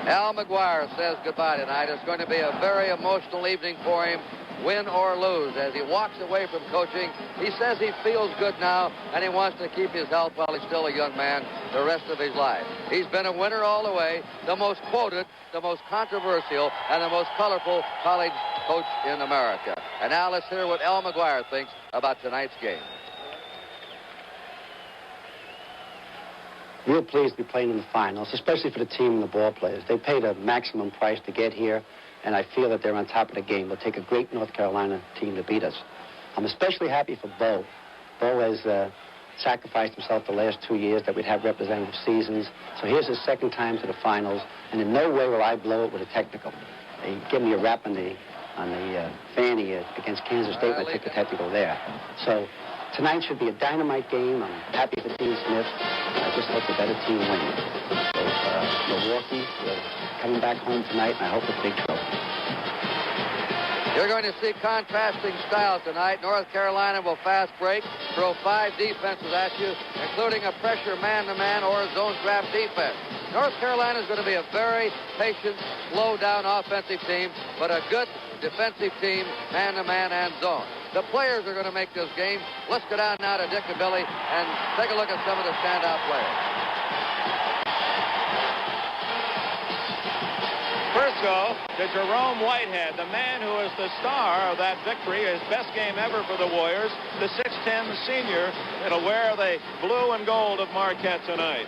Al McGuire says goodbye tonight. It's going to be a very emotional evening for him, win or lose. As he walks away from coaching, he says he feels good now, and he wants to keep his health while he's still a young man the rest of his life. He's been a winner all the way, the most quoted, the most controversial, and the most colorful college coach in America. And now let's hear what Al McGuire thinks about tonight's game. Real pleased to be playing in the finals, especially for the team and the ball players. They paid a maximum price to get here, and I feel that they're on top of the game. They'll take a great North Carolina team to beat us. I'm especially happy for Bo. Bo has sacrificed himself the last 2 years that we'd have representative seasons. So here's his second time to the finals, and in no way will I blow it with a technical. They give me a rap on the fanny against Kansas State. I took the technical there. So tonight should be a dynamite game. I'm happy for Dean Smith. I just hope the better team wins. So Milwaukee, coming back home tonight, and I hope a big trophy. You're going to see contrasting styles tonight. North Carolina will fast break, throw 5 defenses at you, including a pressure man-to-man or zone trap defense. North Carolina is going to be a very patient, slow-down offensive team, but a good defensive team, man-to-man and zone. The players are going to make this game. Let's go down now to Dick and Billy and take a look at some of the standout players. First go to Jerome Whitehead, the man who is the star of that victory, his best game ever for the Warriors, the 6'10 senior. It'll wear the blue and gold of Marquette tonight.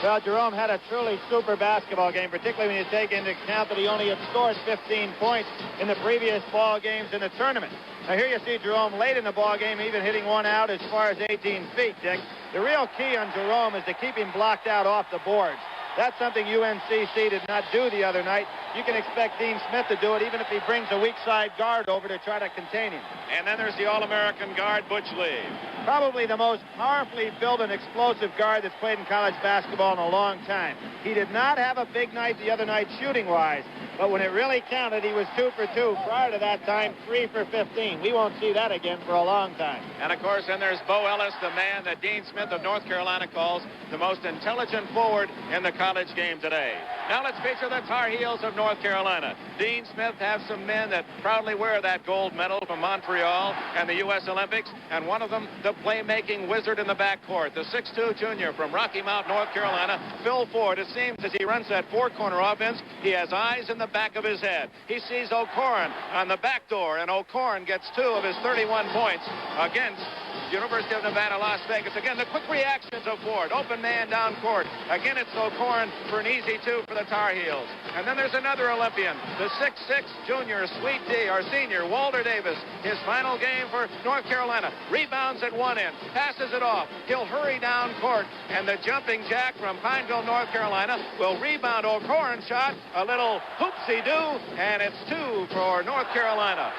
Well, Jerome had a truly super basketball game, particularly when you take into account that he only had scored 15 points in the previous ball games in the tournament. Now, here you see Jerome late in the ball game, even hitting one out as far as 18 feet, Dick. The real key on Jerome is to keep him blocked out off the boards. That's something UNCC did not do the other night. You can expect Dean Smith to do it, even if he brings a weak side guard over to try to contain him. And then there's the All-American guard, Butch Lee. Probably the most powerfully built and explosive guard that's played in college basketball in a long time. He did not have a big night the other night shooting-wise, but when it really counted, he was 2 for 2. Prior to that time, 3 for 15. We won't see that again for a long time. And, of course, then there's Bo Ellis, the man that Dean Smith of North Carolina calls the most intelligent forward in the college game today. Now let's feature the Tar Heels of North Carolina. Dean Smith has some men that proudly wear that gold medal from Montreal and the U.S. Olympics, and one of them, the playmaking wizard in the backcourt, the 6'2 junior from Rocky Mount, North Carolina, Phil Ford. It seems as he runs that four-corner offense, he has eyes in the back of his head. He sees O'Koren on the back door, and O'Koren gets 2 of his 31 points against University of Nevada, Las Vegas. Again, the quick reactions of Ford. Open man down court. Again, it's O'Koren for an easy 2 for the Tar Heels. And then there's another Olympian, the 6'6 junior, sweet D, or senior, Walter Davis. His final game for North Carolina. Rebounds at one end. Passes it off. He'll hurry down court. And the jumping jack from Pineville, North Carolina, will rebound O'Koren's shot. A little hoopsie-doo. And it's 2 for North Carolina.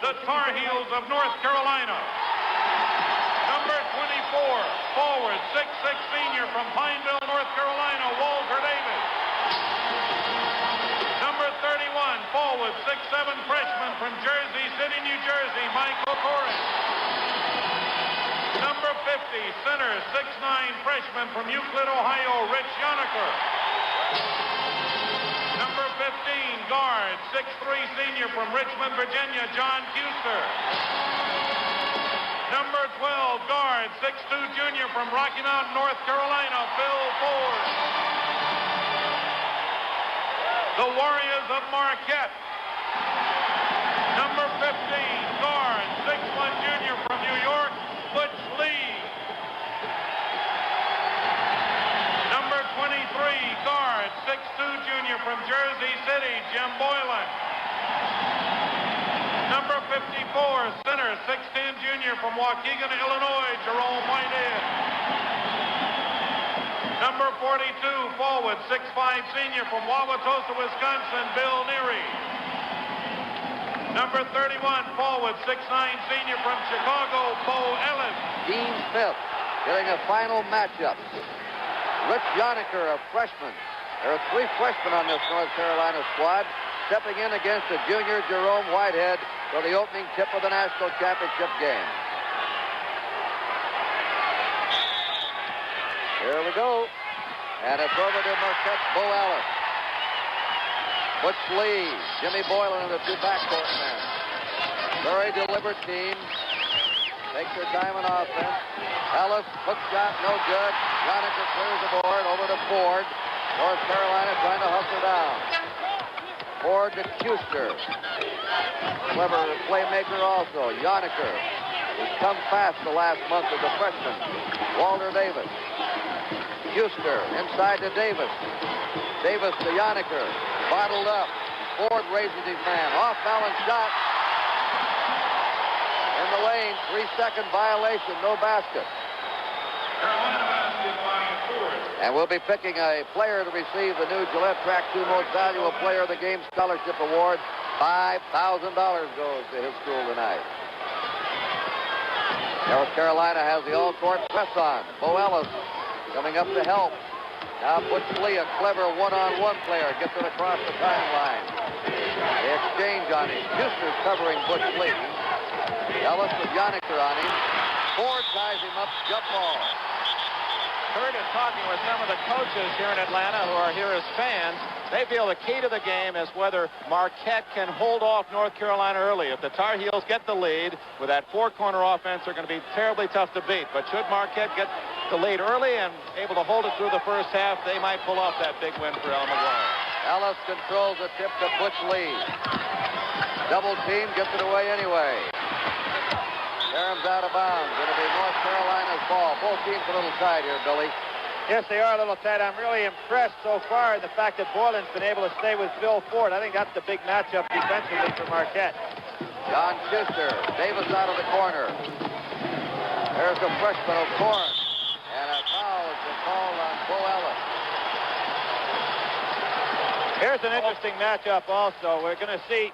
The Tar Heels of North Carolina. Number 24, forward, 6'6 senior from Pineville, North Carolina, Walter Davis. Number 31, forward, 6'7 freshman from Jersey City, New Jersey, Mike O'Koren. Number 50, center, 6'9 freshman from Euclid, Ohio, Rich Yoniker. Number 15, guard, 6'3 senior from Richmond, Virginia, John Custer. Number 12, guard, 6'2 junior from Rocky Mount, North Carolina, Phil Ford. The Warriors of Marquette. Number 15, guard, 6'1 junior from New York, Butch Lee. Number 23, guard, 6'2 junior from Jersey City, Jim Boylan. Number 54, center, 6'10 junior from Waukegan, Illinois, Jerome Whitehead. Number 42, forward, 6'5 senior from Wauwatosa, Wisconsin, Bill Neary. Number 31, forward, 6'9 senior from Chicago, Bo Ellis. Dean Smith getting a final matchup. Rich Yoniker, a freshman. There are 3 freshmen on this North Carolina squad, stepping in against the junior Jerome Whitehead for the opening tip of the national championship game. Here we go. And it's over to Marquette's Bo Ellis. Butch Lee, Jimmy Boylan, and the two backcourt men. Very deliberate team. Takes their time on offense. Ellis, hook shot, no good. Yannick clears the board over to Ford. North Carolina trying to hustle down. Ford to Kuster. Clever playmaker also. Yannicker, who's come fast the last month as a freshman. Walter Davis. Kuster inside to Davis. Davis to Yannicker. Bottled up. Ford raises his man. Off balance shot. In the lane, 3-second violation, no basket. And we'll be picking a player to receive the new Gillette Track 2 Most Valuable Player of the Game Scholarship Award. $5,000 goes to his school tonight. North Carolina has the all-court press on. Bo Ellis coming up to help. Now Butch Lee, a clever one-on-one player, gets it across the timeline. They exchange on him. Kuster's covering Butch Lee. Ellis with Yannicker on him. Ford ties him up, jump ball. Kurt is talking with some of the coaches here in Atlanta who are here as fans. They feel the key to the game is whether Marquette can hold off North Carolina early. If the Tar Heels get the lead with that four-corner offense, they're going to be terribly tough to beat. But should Marquette get the lead early and able to hold it through the first half, they might pull off that big win for El McGuire. Ellis controls the tip to Butch Lee. Double team, gets it away anyway. Aram's out of bounds. It'll be North Carolina's ball. Both teams a little tight here, Billy. Yes, they are a little tight. I'm really impressed so far in the fact that Boylan's been able to stay with Bill Ford. I think that's the big matchup defensively for Marquette. John Kuster, Davis out of the corner. There's the freshman O'Corn. And a foul has been called on Bo Ellis. Here's an interesting matchup also. We're going to see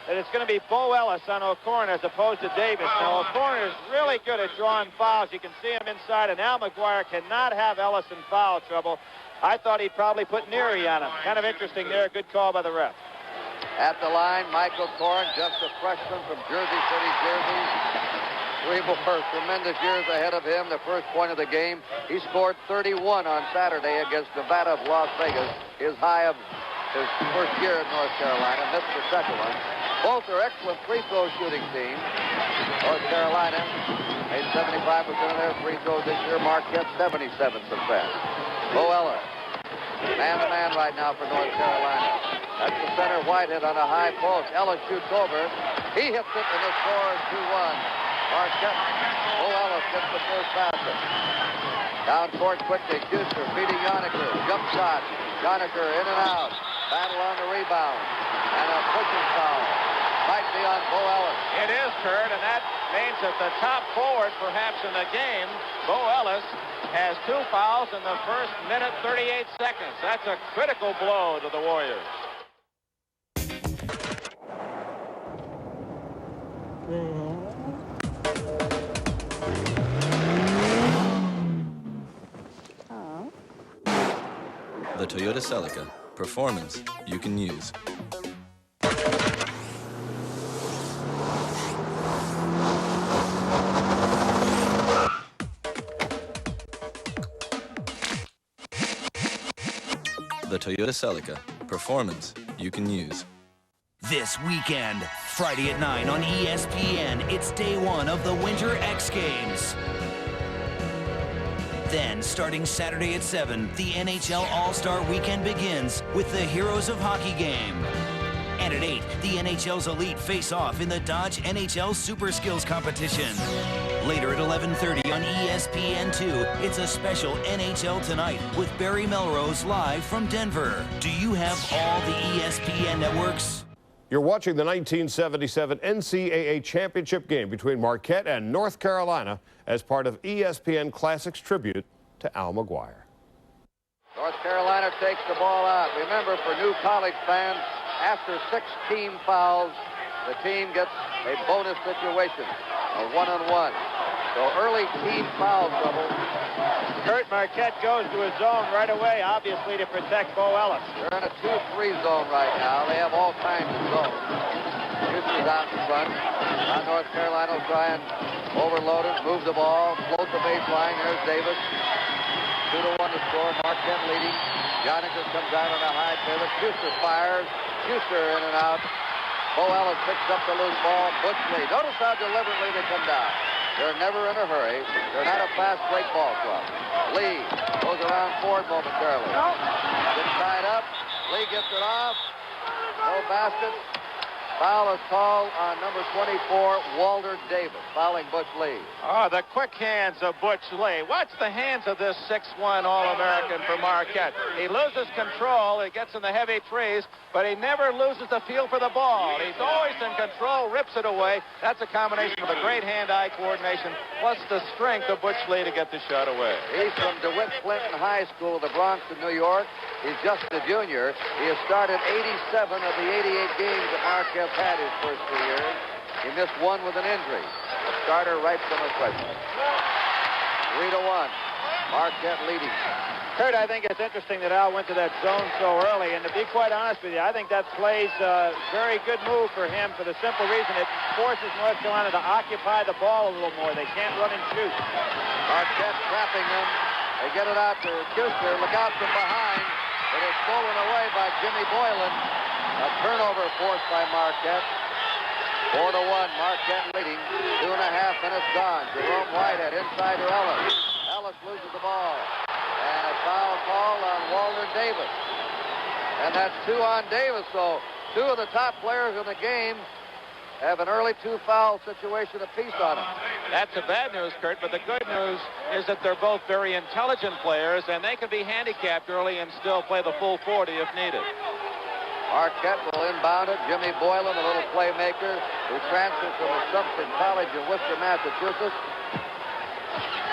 that it's going to be Bo Ellis on O'Corn as opposed to Davis. Now, O'Corn is really good at drawing fouls. You can see him inside, and Al McGuire cannot have Ellis in foul trouble. I thought he'd probably put Neary on him. Kind of interesting there. Good call by the ref. At the line, Michael Corn, just a freshman from Jersey City, Jersey. 3 more tremendous years ahead of him. The first point of the game, he scored 31 on Saturday against Nevada of Las Vegas. His high of his first year at North Carolina, missed the second one. Both are excellent free throw shooting teams. North Carolina made 75% of their free throws this year. Marquette 77%. Bo Ellis, man-to-man right now for North Carolina. That's the center Whitehead on a high post. Ellis shoots over. He hits it, and the score is 2-1. Marquette. Bo Ellis gets the first basket. Down court quickly. Kuster beating Yannicker. Jump shot. Yannicker in and out. Battle on the rebound. And a pushing foul. Might be on Bo Ellis. It is, Kurt, and that means that the top forward, perhaps in the game, Bo Ellis, has 2 fouls in the first minute, 38 seconds. That's a critical blow to the Warriors. The Toyota Celica. Performance you can use. The Toyota Celica. Performance you can use. This weekend, Friday at 9 on ESPN, it's day 1 of the Winter X Games. Then, starting Saturday at 7, the NHL All-Star Weekend begins with the Heroes of Hockey game. And at 8, the NHL's Elite face off in the Dodge NHL Super Skills Competition. Later at 11:30 on ESPN2, it's a special NHL Tonight with Barry Melrose live from Denver. Do you have all the ESPN networks? You're watching the 1977 NCAA championship game between Marquette and North Carolina as part of ESPN Classics tribute to Al McGuire. North Carolina takes the ball out. Remember, for new college fans, after 6 team fouls, the team gets a bonus situation, a 1-on-1. So early team foul trouble. Kurt, Marquette goes to his zone right away, obviously to protect Bo Ellis. They're in a 2-3 zone right now. They have all kinds of zones. Houston's out in front. Now North Carolina will try and overload it, move the ball, float the baseline. There's Davis. 2-1 to score. Marquette leading. Yannick comes out on a high pivot. Schuster fires. Schuster in and out. Bo Ellis picks up the loose ball. Butch Lee. Notice how deliberately they come down. They're never in a hurry. They're not a fast break ball club. Lee goes around Ford momentarily. Gets tied up. Lee gets it off. No basket. Foul is called on number 24, Walter Davis, fouling Butch Lee. Oh, the quick hands of Butch Lee. Watch the hands of this 6'1" All-American for Marquette. He loses control. He gets in the heavy trees, but he never loses the feel for the ball. He's always in control, rips it away. That's a combination of the great hand-eye coordination plus the strength of Butch Lee to get the shot away. He's from DeWitt Clinton High School, the Bronx in New York. He's just a junior. He has started 87 of the 88 games that Marquette had his first 3 years. He missed one with an injury. A starter right from a freshman. 3-1. Marquette leading. Kurt, I think it's interesting that Al went to that zone so early, and to be quite honest with you, I think that play's a very good move for him for the simple reason it forces North Carolina to occupy the ball a little more. They can't run and shoot. Marquette trapping them. They get it out to Schuster. Look out from behind. It is stolen away by Jimmy Boylan. A turnover forced by Marquette. 4-1. Marquette leading. 2.5 minutes gone. Jerome Whitehead inside to Ellis. Ellis loses the ball. And a foul call on Walter Davis. And that's 2 on Davis. So 2 of the top players in the game have an early 2-foul situation apiece on them. That's the bad news, Kurt, but the good news is that they're both very intelligent players, and they can be handicapped early and still play the full 40 if needed. Marquette will inbound it. Jimmy Boylan, a little playmaker, who transferred from Assumption College in Worcester, Massachusetts.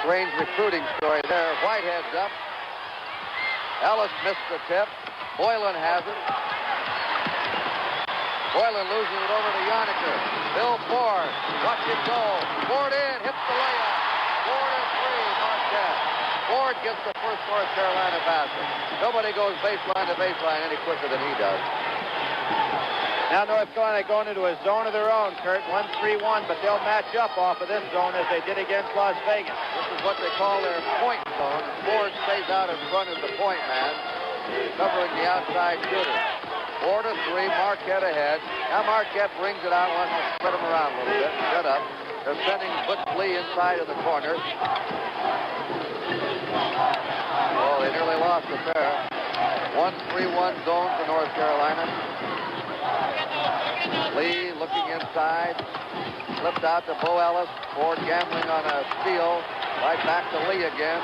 Strange recruiting story there. Whitehead's up. Ellis missed the tip. Boylan has it. Boylan loses it over to Yannick. Bill Ford. Watch it go. Ford in. Hits the layup. 4-3, Marquette. Ford gets the first North Carolina basket. Nobody goes baseline to baseline any quicker than he does. Now North Carolina going into a zone of their own, Kurt. 1-3-1, but they'll match up off of this zone as they did against Las Vegas. This is what they call their point zone. Ford stays out in front as the point man, covering the outside shooter. 4-3, Marquette ahead. Now Marquette brings it out, wants to spread them around a little bit. Set up. They're sending Butch Lee inside of the corner. Oh, they nearly lost it there. 1-3-1 zone for North Carolina. Lee looking inside. Slipped out to Bo Ellis. Ford gambling on a steal. Right back to Lee again.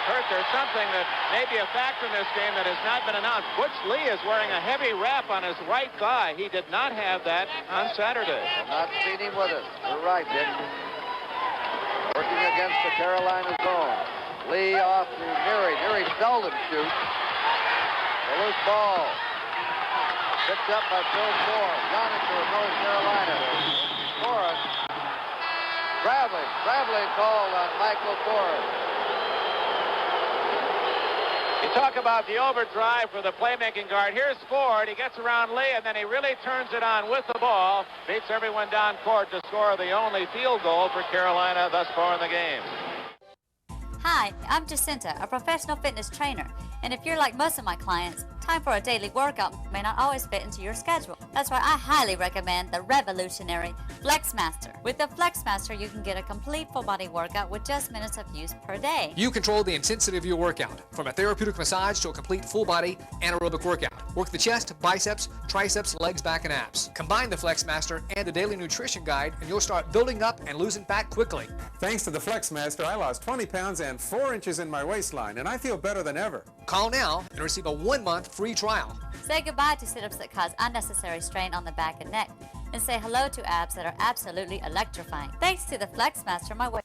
Kurt, there's something that may be a factor in this game that has not been announced. Butch Lee is wearing a heavy wrap on his right thigh. He did not have that on Saturday. I've not seen him with it. You're right, Dick. Working against the Carolina zone. Lee off to Neary. Neary seldom shoots. The loose ball. Picked up by Phil Ford. Yannick of North Carolina. Torres. Traveling call on Michael Torres. You talk about the overdrive for the playmaking guard. Here's Ford. He gets around Lee, and then he really turns it on with the ball. Beats everyone down court to score the only field goal for Carolina thus far in the game. Hi, I'm Jacinta, a professional fitness trainer. And if you're like most of my clients, time for a daily workout may not always fit into your schedule. That's why I highly recommend the revolutionary FlexMaster. With the FlexMaster, you can get a complete full body workout with just minutes of use per day. You control the intensity of your workout, from a therapeutic massage to a complete full body anaerobic workout. Work the chest, biceps, triceps, legs, back, and abs. Combine the FlexMaster and the daily nutrition guide, and you'll start building up and losing fat quickly. Thanks to the FlexMaster, I lost 20 pounds and 4 inches in my waistline, and I feel better than ever. Call now and receive a 1-month free trial. Say goodbye to sit-ups that cause unnecessary strain on the back and neck, and say hello to abs that are absolutely electrifying. Thanks to the FlexMaster, my weight.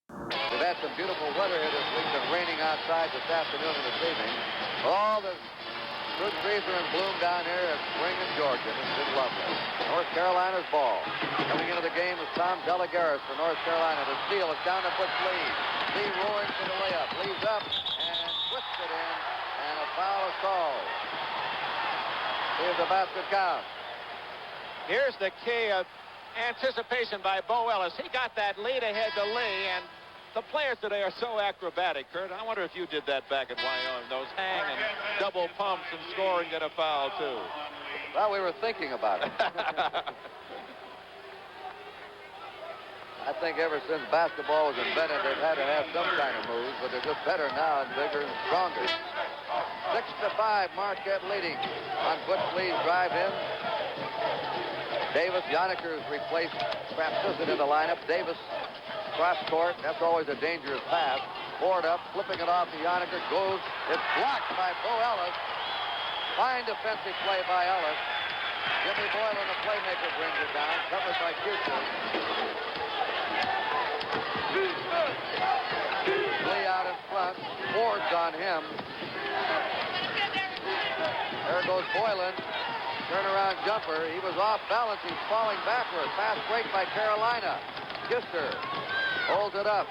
We've had some beautiful weather here this week. It's been raining outside this afternoon and this evening. All the fruit trees are in bloom down here at Spring in Georgia. It's been lovely. North Carolina's ball. Coming into the game is Tom Delegaris for North Carolina. The steal is down to Butch Lee. Lee roaring for the layup. Lee's up and twists it in, and a foul is called. Here's the basket count. Here's the key of anticipation by Bo Ellis. He got that lead ahead to Lee, and the players today are so acrobatic, Kurt. I wonder if you did that back at Wyoming, those hang and double pumps and scoring get a foul, too. Well, we were thinking about it. I think ever since basketball was invented, they've had to have some kind of moves, but they're just better now and bigger and stronger. 6-5, Marquette leading on Butch Lee's drive in. Davis, Yoniker's replaced Crapsisson in the lineup. Davis cross court, that's always a dangerous pass. Ford up, flipping it off to Yoniker, goes. It's blocked by Bo Ellis. Fine defensive play by Ellis. Jimmy Boylan, the playmaker, brings it down, covered by Kuchar. Lee out in front. Ford's on him. There goes Boylan. Turnaround jumper. He was off balance. He's falling backward. Fast break by Carolina. Kister holds it up.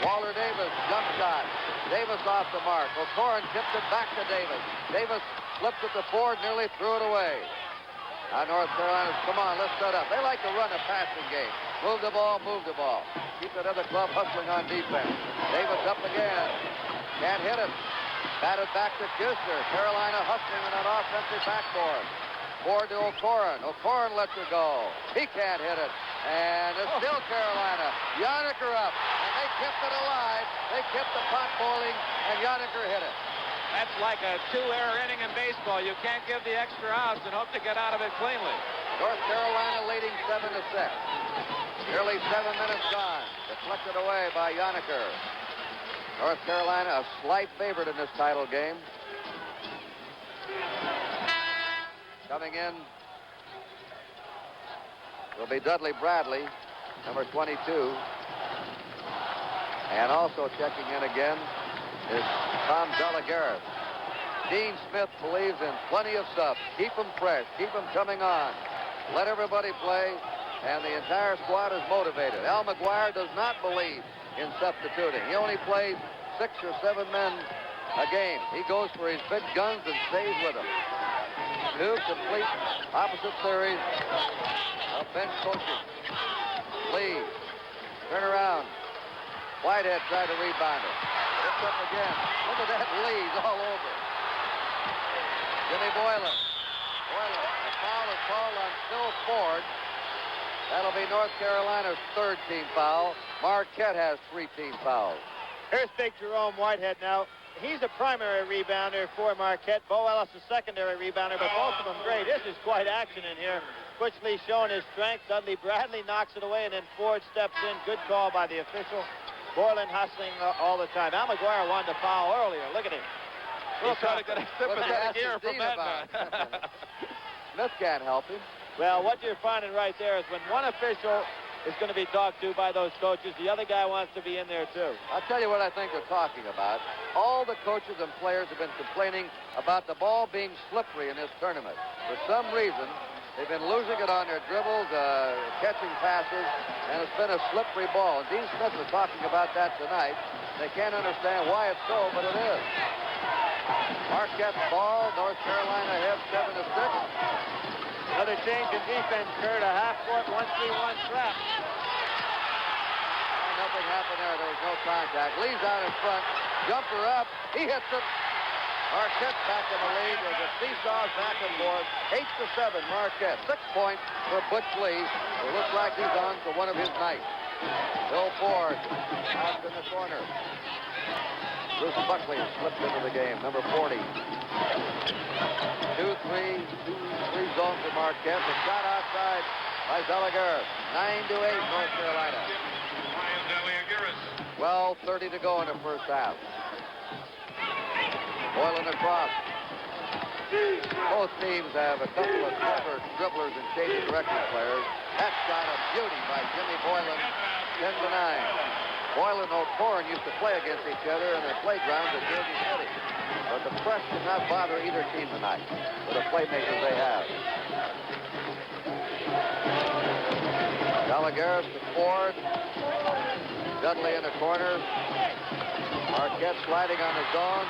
Walter Davis, jump shot. Davis off the mark. O'Corin tipped it back to Davis. Davis flipped it to Ford, nearly threw it away. Now North Carolina, come on, let's set up. They like to run a passing game. Move the ball, move the ball. Keep that other club hustling on defense. Davis up again. Can't hit it. Batted back to Kister. Carolina hustling in an offensive backboard. Ford to O'Corin. O'Corin lets her go. He can't hit it. And it's still Carolina. Yoniker up. And they kept it alive. They kept the pot boiling, and Yoniker hit it. That's like a two-error inning in baseball. You can't give the extra outs and hope to get out of it cleanly. North Carolina leading 7-6. Nearly 7 minutes gone. Deflected away by Yoniker. North Carolina a slight favorite in this title game. Coming in will be Dudley Bradley, number 22. And also checking in again is Tom Zalagaris. Dean Smith believes in plenty of stuff. Keep them fresh. Keep them coming on. Let everybody play. And the entire squad is motivated. Al McGuire does not believe in substituting. He only plays 6 or 7 men a game. He goes for his big guns and stays with them. Two complete opposite theories of bench coaching. Lee, turn around. Whitehead tried to rebound it. It's up again. Look at that, Lee's all over. Jimmy Boylan. A foul is called on Phil Ford. That'll be North Carolina's 3rd team foul. Marquette has 3 team fouls. Here's big Jerome Whitehead now. He's a primary rebounder for Marquette. Bo Ellis a secondary rebounder, but both of them great. This is quite action in here. Butch Lee showing his strength. Dudley Bradley knocks it away, and then Ford steps in. Good call by the official. Boylan hustling all the time. Al McGuire wanted to foul earlier. Look at him. He's trying to get a sympathetic ear from Edna. Smith can't help him. Well, what you're finding right there is when one official is going to be talked to by those coaches, the other guy wants to be in there too. I'll tell you what I think they're talking about. All the coaches and players have been complaining about the ball being slippery in this tournament. For some reason, they've been losing it on their dribbles, catching passes, and it's been a slippery ball. And Dean Smith was talking about that tonight. They can't understand why it's so, but it is. Marquette ball, North Carolina ahead 7-6. Another change in defense, Kurt. A half-court 1-3-1 trap. Nothing happened there. There was no contact. Lee's out in front. Jumper up. He hits it. Marquette's back in the lead. There's a seesaw back and forth. 8-7 Marquette. 6 points for Butch Lee. It looks like he's on for one of his nights. Bill Ford out in the corner. Bruce Buckley slipped into the game, number 40. 2-3 zone for Marquette. The shot outside by Zalagaris. 9-8 North Carolina. 12:30 to go in the first half. Boylan across. Both teams have a couple of clever dribblers and shady direction players. That shot a beauty by Jimmy Boylan. 10-9. Boylan and O'Corin used to play against each other in the playgrounds at Jersey City. But the press did not bother either team tonight with the playmakers they have. Zalagaris to Ford. Dudley in the corner. Marquette sliding on the zone.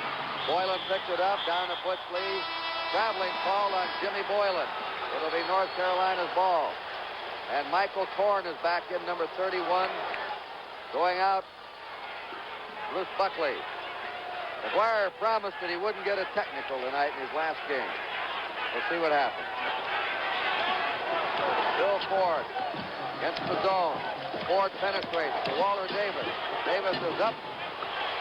Boylan picks it up down to Butch Lee. Traveling call on Jimmy Boylan. It'll be North Carolina's ball. And Michael Korn is back in, number 31. Going out, Bruce Buckley. McGuire promised that he wouldn't get a technical tonight in his last game. We'll see what happens. Bill Ford against the zone. Ford penetrates to Walter Davis. Davis is up.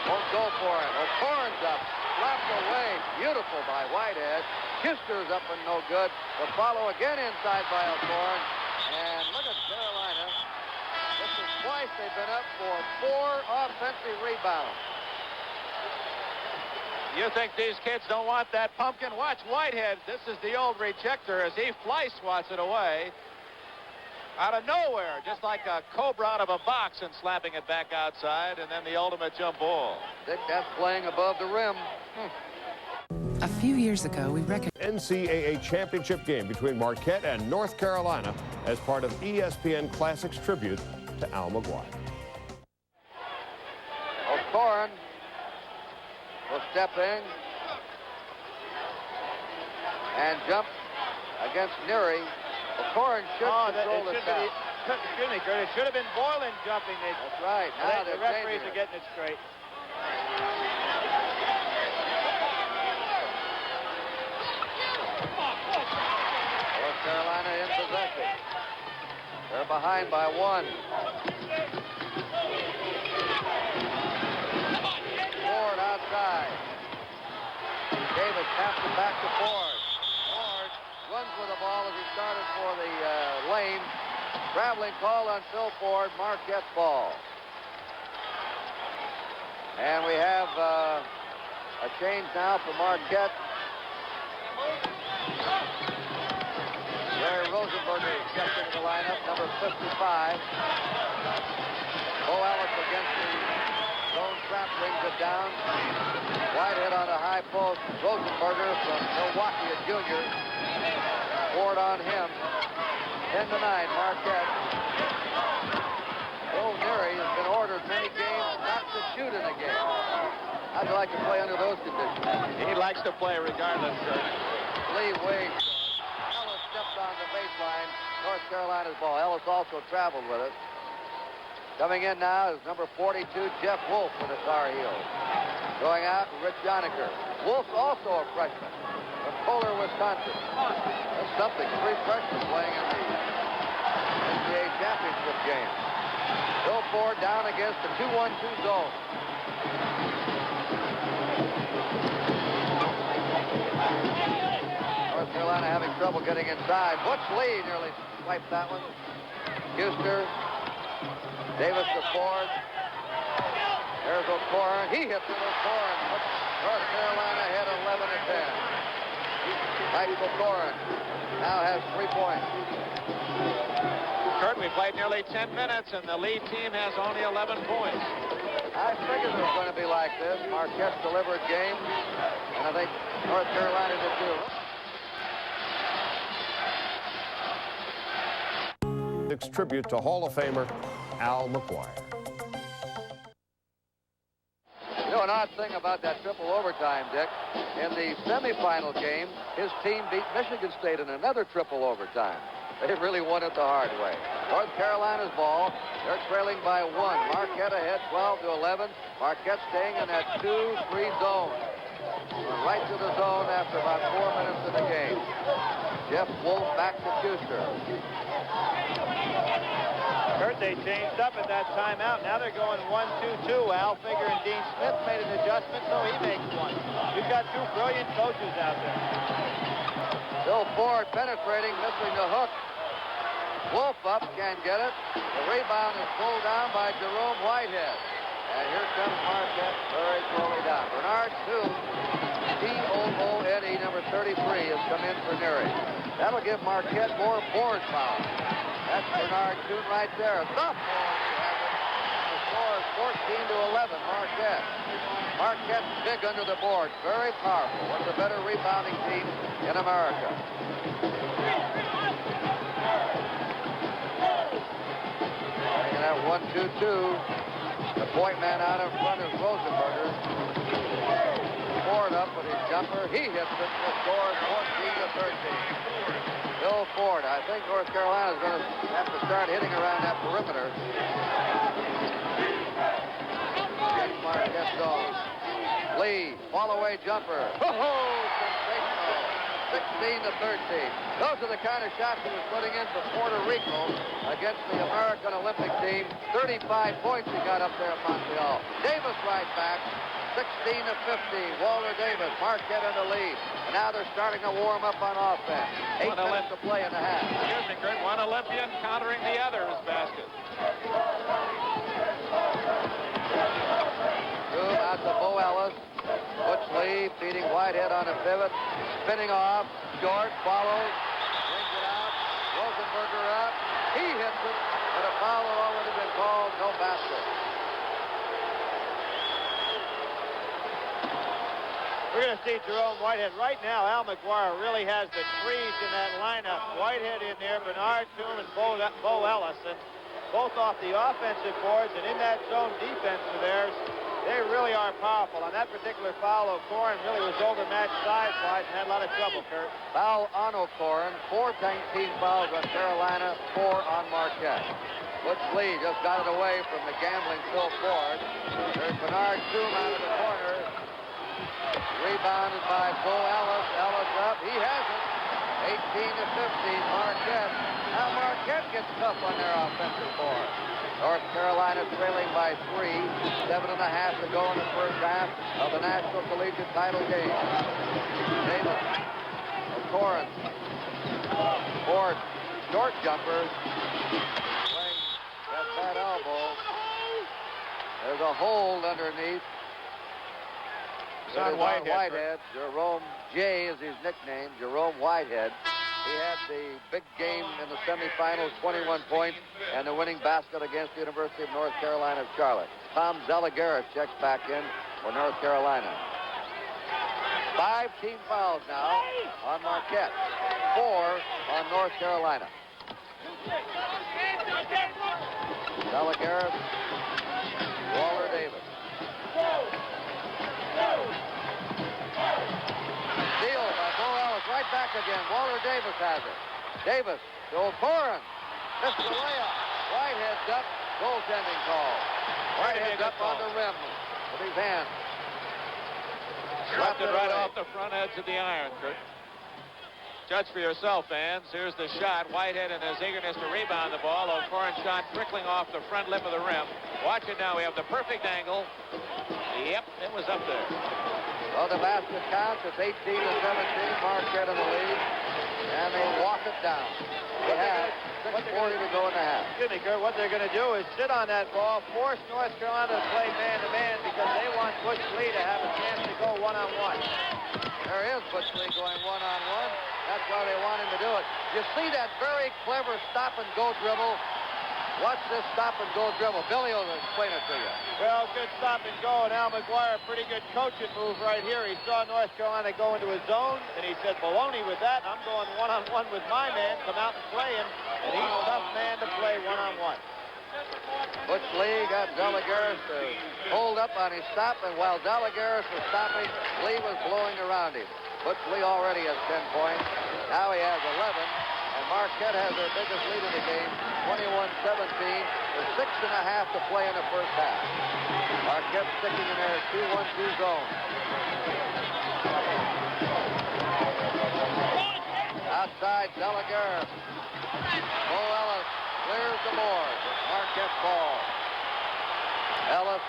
Won't go for it. O'Corn's up. Slapped away. Beautiful by Whitehead. Kuster's up and no good. The follow again inside by O'Corn. And look at Carolina. This is twice they've been up for 4 offensive rebounds. You think these kids don't want that pumpkin? Watch Whitehead. This is the old rejector as he fly swats it away. Out of nowhere, just like a cobra out of a box, and slapping it back outside, and then the ultimate jump ball. Dick, that's playing above the rim. A few years ago, we recognized NCAA championship game between Marquette and North Carolina as part of ESPN Classics tribute to Al McGuire. O'Corn will step in and jump against Neary. O'Corn should control the shot. Excuse me, Kurt. It should have been Boylan jumping. That's right. Now the referees are getting it straight. North Carolina in possession. They're behind by 1. Ford outside. Davis taps it back to Ford. Ford runs with the ball as he started for the lane. Traveling call on Phil Ford. Marquette ball. And we have a change now for Marquette. Larry Rosenberger steps into the lineup, number 55. Bo Ellis against the zone trap, brings it down. Whitehead on a high post. Rosenberger from Milwaukee, a junior. Ford on him. 10-9, Marquette. Bill Neary has been ordered many games not to shoot in a game. How'd you like to play under those conditions? He likes to play regardless, sir. Lee Wade. Ellis steps on the baseline. North Carolina's ball. Ellis also traveled with it. Coming in now is number 42, Jeff Wolf for the Tar Heels. Going out, Rich Joniker. Wolf's also a freshman from Kohler, Wisconsin. That's something. 3 freshmen playing in the NCAA championship game. Bill Ford down against the 2-1-2 zone. North Carolina having trouble getting inside. Butch Lee nearly swiped that one. Kuster. Davis to Ford. There's O'Corn. He hits it. O'Corn. North Carolina ahead 11-10. Mike O'Corn now has 3 points. Kurt, we played nearly 10 minutes, and the lead team has only 11 points. I figured it was going to be like this. Marquette's delivered game, and I think North Carolina did too. Tribute to Hall of Famer Al McGuire. You know, an odd thing about that triple overtime, Dick, in the semifinal game, his team beat Michigan State in another triple overtime. They really won it the hard way. North Carolina's ball. They're trailing by 1. Marquette ahead 12-11. Marquette staying in that 2-3 zone. Right to the zone after about 4 minutes of the game. Jeff Wolf back to Kuster. Kurt, they changed up at that timeout. Now they're going 1-2-2. Al Figure and Dean Smith made an adjustment, so he makes one. You've got 2 brilliant coaches out there. Bill Ford penetrating, missing the hook. Wolf up, can't get it. The rebound is pulled down by Jerome Whitehead. And here comes Marquette very slowly down. Bernard Toon, T-O-O-N-E, number 33, has come in for Neary. That'll give Marquette more board power. That's Bernard Toon right there. Sophomore, he has it. The score is 14-11, Marquette. Marquette's big under the board, very powerful. One of the better rebounding teams in America. And that 1-2-2. The point man out in front is Rosenberger. Ford up with his jumper. He hits it. The score is 14-13. Bill Ford. I think North Carolina is going to have to start hitting around that perimeter. Against Marquette zone. Lee, fall-away jumper. Oh, sensational. 16-13. Those are the kind of shots he was putting in for Puerto Rico against the American Olympic team. 35 points he got up there at Montreal. Davis right back. 16-15. Walter Davis, Marquette in the lead. And now they're starting to warm up on offense. 8 minutes to play in the half. Excuse me, Kurt. One Olympian countering the other's basket. Move out to Bo Ellis. Butch Lee feeding Whitehead on a pivot. Spinning off. Short follows. Brings it out. Rosenberger up. He hits it. But a foul had already been called. No basket. We're going to see Jerome Whitehead. Right now, Al McGuire really has the trees in that lineup. Whitehead in there, Bernard Toome, and Bo Ellis. And both off the offensive boards and in that zone defense of theirs, they really are powerful. On that particular foul, O'Corin really was overmatched size-wise and had a lot of trouble, Kurt. Foul on O'Corin. 4 team fouls on Carolina, 4 on Marquette. Butch Lee just got it away from the gambling Phil Ford. There's Bernard Toome out of the corner. Rebounded by Bo Ellis. Ellis up. He has it. 18-15, Marquette. Now Marquette gets tough on their offensive board. North Carolina trailing by 3. 7.5 to go in the first half of the National Collegiate Title game. Davis. O'Corin. Ford. Short jumper. Playing that bad elbow. There's a hold underneath. It's on Whitehead. Jerome J is his nickname. Jerome Whitehead. He had the big game in the semifinals, 21 points, and the winning basket against the University of North Carolina, Charlotte. Tom Zalagaris checks back in for North Carolina. 5 team fouls now on Marquette. 4 on North Carolina. Zalagaris, Waller Davis. Steal by Bo Ellis, right back again. Walter Davis has it. Davis to O'Corin. Missed the layup. Whitehead's up. Goaltending call. Whitehead's up on the rim with his hand. Slapped it right off the front edge of the iron, Kurt. Judge for yourself, fans. Here's the shot. Whitehead in his eagerness to rebound the ball. O'Corin shot trickling off the front lip of the rim. Watch it now. We have the perfect angle. Yep, it was up there. Well, the basket counts. It's 18-17. Marquette in the lead. And they walk it down. They have 6:40 to go in the half. Excuse me, Kurt. What they're going to do is sit on that ball, force North Carolina to play man-to-man because they want Butch Lee to have a chance to go one-on-one. There is Butch Lee going one-on-one. That's why they want him to do it. You see that very clever stop-and-go dribble? Watch this stop-and-go dribble. Billy will explain it to you. Well, good stop-and-go, and Al McGuire, pretty good coaching move right here. He saw North Carolina go into his zone, and he said, baloney with that. I'm going one-on-one with my man. Come out and play him. And he's a tough man to play one-on-one. Butch Lee got Zalagaris to hold up on his stop, and while Zalagaris was stopping, Lee was blowing around him. Butch Lee already has 10 points. Now he has 11, and Marquette has their biggest lead in the game, 21-17, with 6.5 to play in the first half. Marquette sticking in their 2-1-2 zone. Outside, Zalagaris. Bo Ellis clears the board. Marquette ball. Ellis,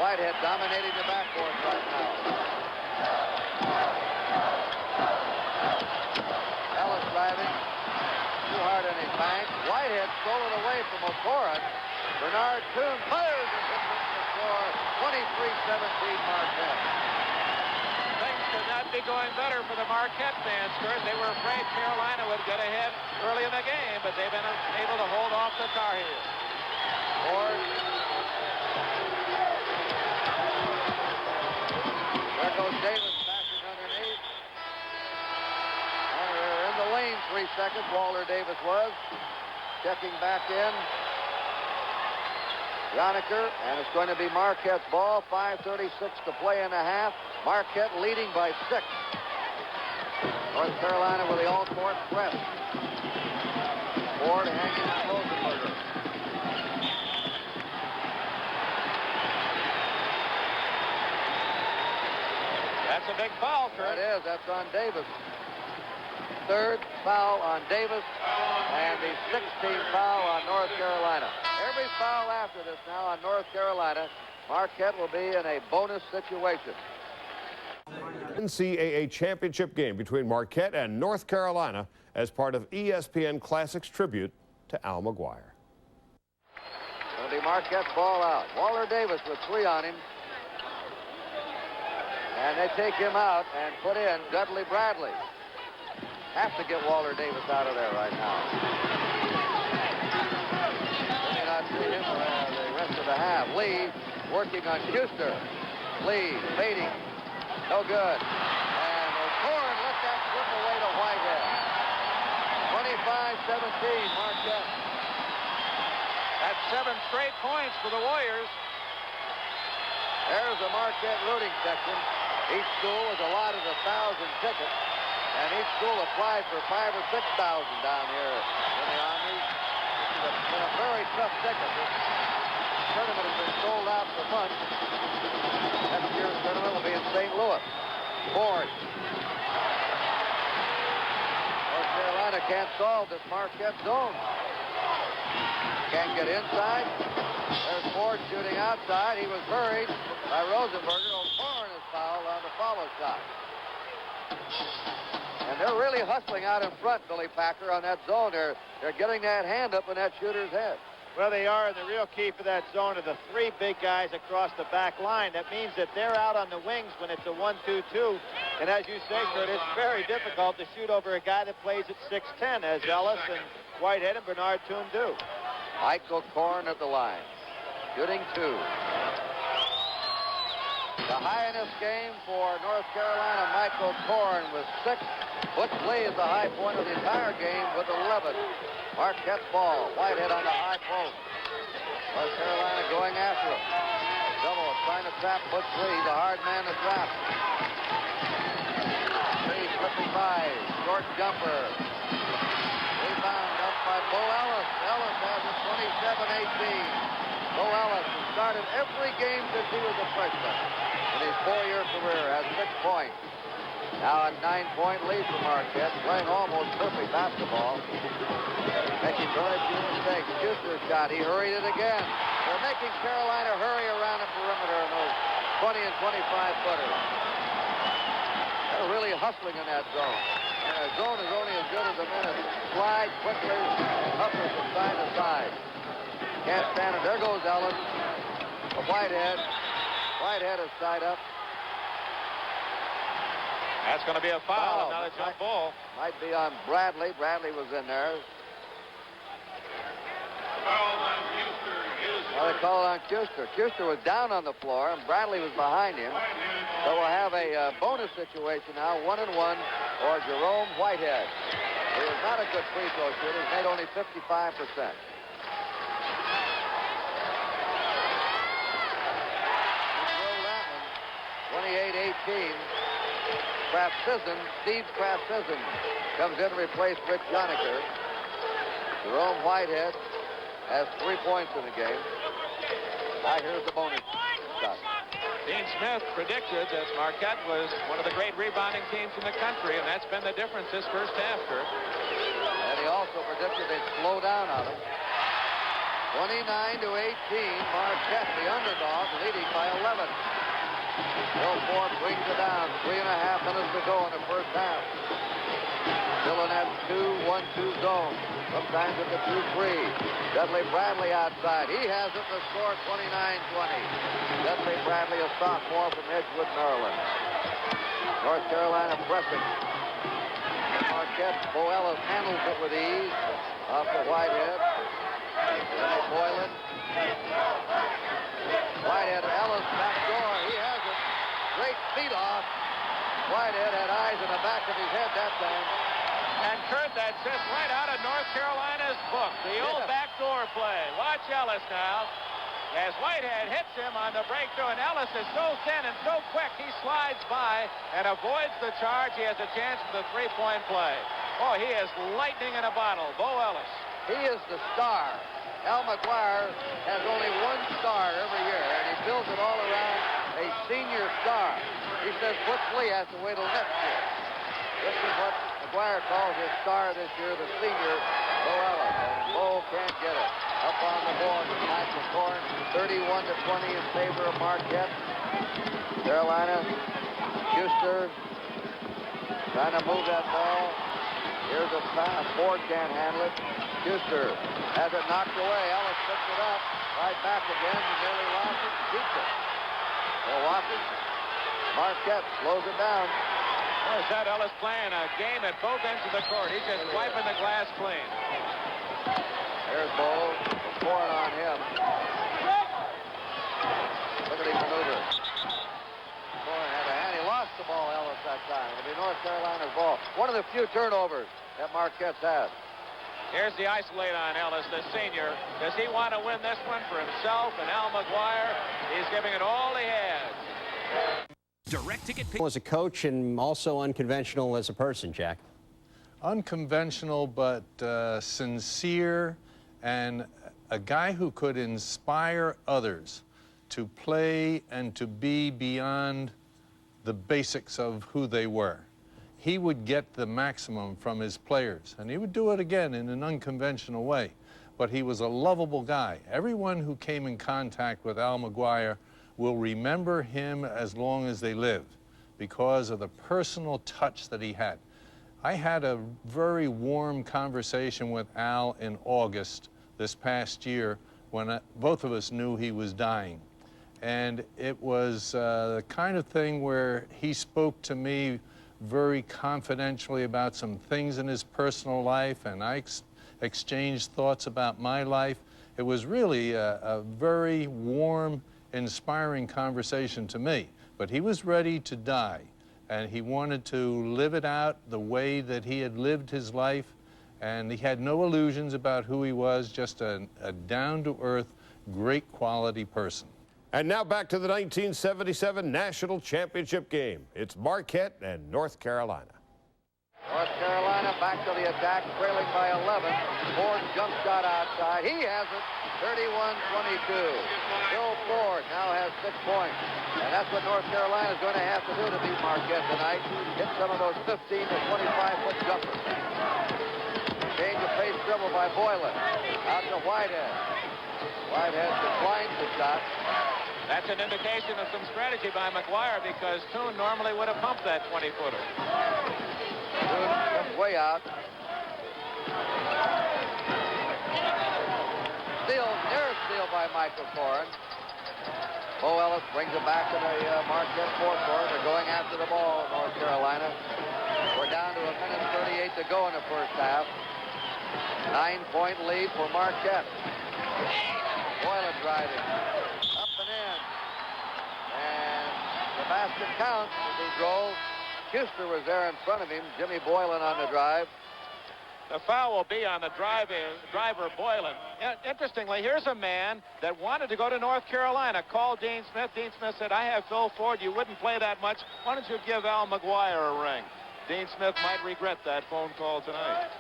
Whitehead dominating the backboard right now. Ellis driving. Too hard on his bank. Whitehead stole it away from O'Corin. Bernard Toome fires and hits it to score. 23-17 Marquette. Things could not be going better for the Marquette fans, Kurt. They were afraid Carolina would get ahead early in the game, but they've been able to hold off the Tar Heels. Ford. There goes Davis passing underneath. And they're in the lane 3 seconds. Walter Davis was. Checking back in. Yoniker, and it's going to be Marquette's ball. 5:36 to play in the half. Marquette leading by 6. North Carolina with the all-court press. Ford hanging on Rosenberger. That's a big foul, Kurt. That is. That's on Davis. Third foul on Davis, and the 16th foul on North Carolina. Every foul after this now on North Carolina, Marquette will be in a bonus situation. NCAA championship game between Marquette and North Carolina as part of ESPN Classics tribute to Al McGuire. It'll be Marquette's ball out. Waller Davis with 3 on him. And they take him out and put in Dudley Bradley. Have to get Waller Davis out of there right now. We may not see him the rest of the half. Lee working on Schuster. Lee fading. No good. And O'Corn let that slip away to Whitehead. 25-17, Marquette. That's 7 straight points for the Warriors. There's the Marquette rooting section. Each school was allotted 1,000 tickets, and each school applied for 5,000 or 6,000 down here in the Army. It's been a very tough ticket. This tournament has been sold out for months. Next year's tournament will be in St. Louis. Ford. North Carolina can't solve this Marquette zone. Can't get inside. There's Ford shooting outside. He was buried by Rosenberger. O'Corn is fouled on the follow shot. And they're really hustling out in front, Billy Packer, on that zone. They're getting that hand up in that shooter's head. Well, they are, and the real key for that zone are the 3 big guys across the back line. That means that they're out on the wings when it's a 1-2-2. And as you say, Kurt, it's very difficult to shoot over a guy that plays at 6'10", as Ellis and Whitehead and Bernard Toome do. Mike O'Corn at the line, shooting 2. The high in this game for North Carolina, Mike O'Corn with 6. Butch Lee is the high point of the entire game with 11. Marquette's ball. Whitehead on the high post. North Carolina going after him. Double trying to trap Butch Lee, the hard man to trap. Lee slipping by. Short jumper. Rebound up by Bo Ellis. Ellis has it 27-18. Bo Ellis has started every game since he was a freshman. In his 4-year career, has 6 points. Now a 9-point lead for Marquette, playing almost perfect basketball. Making very few mistakes. Schuster's shot, he hurried it again. They're making Carolina hurry around the perimeter in those 20 and 25-footers. They're really hustling in that zone. And a zone is only as good as a minute. Slide quickly and hustle from side to side. Can't stand it. There goes Ellis. For Whitehead. Whitehead is tied up. That's going to be a foul, not a jump ball. Might be on Bradley. Bradley was in there. Well, they call it on Schuster. Schuster was down on the floor, and Bradley was behind him. So we'll have a bonus situation now, 1-1 for Jerome Whitehead. He is not a good free throw shooter. He's made only 55%. 28-18. Steve Kraftsizin comes in to replace Rick Jonaker. Jerome Whitehead has 3 points in the game. Now here's the bonus shot. Dean Smith predicted that Marquette was one of the great rebounding teams in the country, and that's been the difference this first half, Kurt. And he also predicted they'd slow down on him. 29-18, Marquette, the underdog, leading by 11. Bill Ford brings it down. 3.5 minutes to go in the first half. Still in that 2-1-2 zone. Sometimes with the 2-3. Dudley Bradley outside. He has it to score 29-20. Dudley Bradley, a sophomore from Edgewood, Maryland. North Carolina pressing. Marquette, Bo Ellis handles it with ease. Off to Whitehead. Jimmy Boylan. Whitehead, Ellis, back door. He has it. Great feet off. Whitehead had eyes in the back of his head that time. And Kurt, that's just right out of North Carolina's book. The old backdoor play. Watch Ellis now. as Whitehead hits him on the breakthrough, and Ellis is so thin and so quick, he slides by and avoids the charge. He has a chance for the three-point play. Oh, he is lightning in a bottle, Bo Ellis. He is the star. Al McGuire has only one star every year, and he builds it all around a senior star. He says Butch Lee has to wait till next year. This is what McGuire calls his star this year, the senior Bo Ellis. And Bo can't get it. Up on the board with Michael Corn, 31-20 in favor of Marquette. Carolina, Schuster trying to move that ball. Here's a pass. Ford can't handle it. Schuster has it knocked away. Ellis picks it up. Right back again. He nearly lost it. Keeps it. Milwaukee. Marquette slows it down. Well, is that Ellis playing a game at both ends of the court? He's just wiping the glass clean. There's Bo. Pouring on him. Look at his maneuver. Pouring had a hand. He lost the ball, Ellis, that time. It'll be North Carolina's ball. One of the few turnovers that Marquette's had. Here's the isolate on Ellis, the senior. Does he want to win this one for himself and Al McGuire? He's giving it all he has. Direct ticket as a coach and also unconventional as a person, Jack. Unconventional but sincere, and a guy who could inspire others to play and to be beyond the basics of who they were. He would get the maximum from his players, and he would do it again in an unconventional way. But he was a lovable guy. Everyone who came in contact with Al McGuire will remember him as long as they live because of the personal touch that he had. I had a very warm conversation with Al in August this past year when both of us knew he was dying. And it was the kind of thing where he spoke to me very confidentially about some things in his personal life, and I exchanged thoughts about my life. It was really a very warm, inspiring conversation to me. But he was ready to die, and he wanted to live it out the way that he had lived his life, and he had no illusions about who he was, just a down-to-earth, great quality person. And now back to the 1977 National Championship game. It's Marquette and North Carolina. North Carolina back to the attack, trailing by 11. Ford jump shot outside. He has it, 31-22. Bill Ford now has 6 points. And that's what North Carolina is going to have to do to beat Marquette tonight. Hit some of those 15 to 25-foot jumpers. Change of pace dribble by Boylan. Out to Whitehead. Whitehead declines the shot. That's an indication of some strategy by McGuire, because Toon normally would have pumped that 20-footer. Toon comes way out. Near steal by Michael Corn. Bo Ellis brings it back to the Marquette forecourt. They're going after the ball, North Carolina. We're down to 1:38 to go in the first half. 9-point lead for Marquette. Boylan driving. Up and in. And the basket counts as he drove. Schuster was there in front of him. Jimmy Boylan on the drive. The foul will be on the driver, Boylan. Interestingly, here's a man that wanted to go to North Carolina. Called Dean Smith. Dean Smith said, I have Phil Ford. You wouldn't play that much. Why don't you give Al McGuire a ring? Dean Smith might regret that phone call tonight.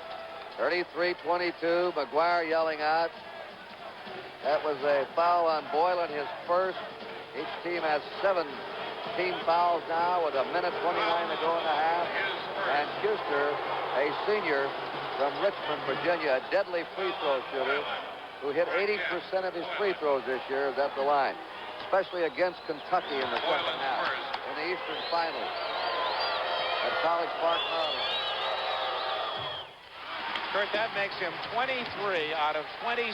33-22. McGuire yelling out. That was a foul on Boylan, his first. Each team has 7 team fouls now with 1:29 to go in the half. And Schuster, a senior from Richmond, Virginia, a deadly free throw shooter who hit 80% of his free throws this year, is at the line, especially against Kentucky in the second half in the Eastern Finals at College Park, Maryland. Kurt, that makes him 23 out of 26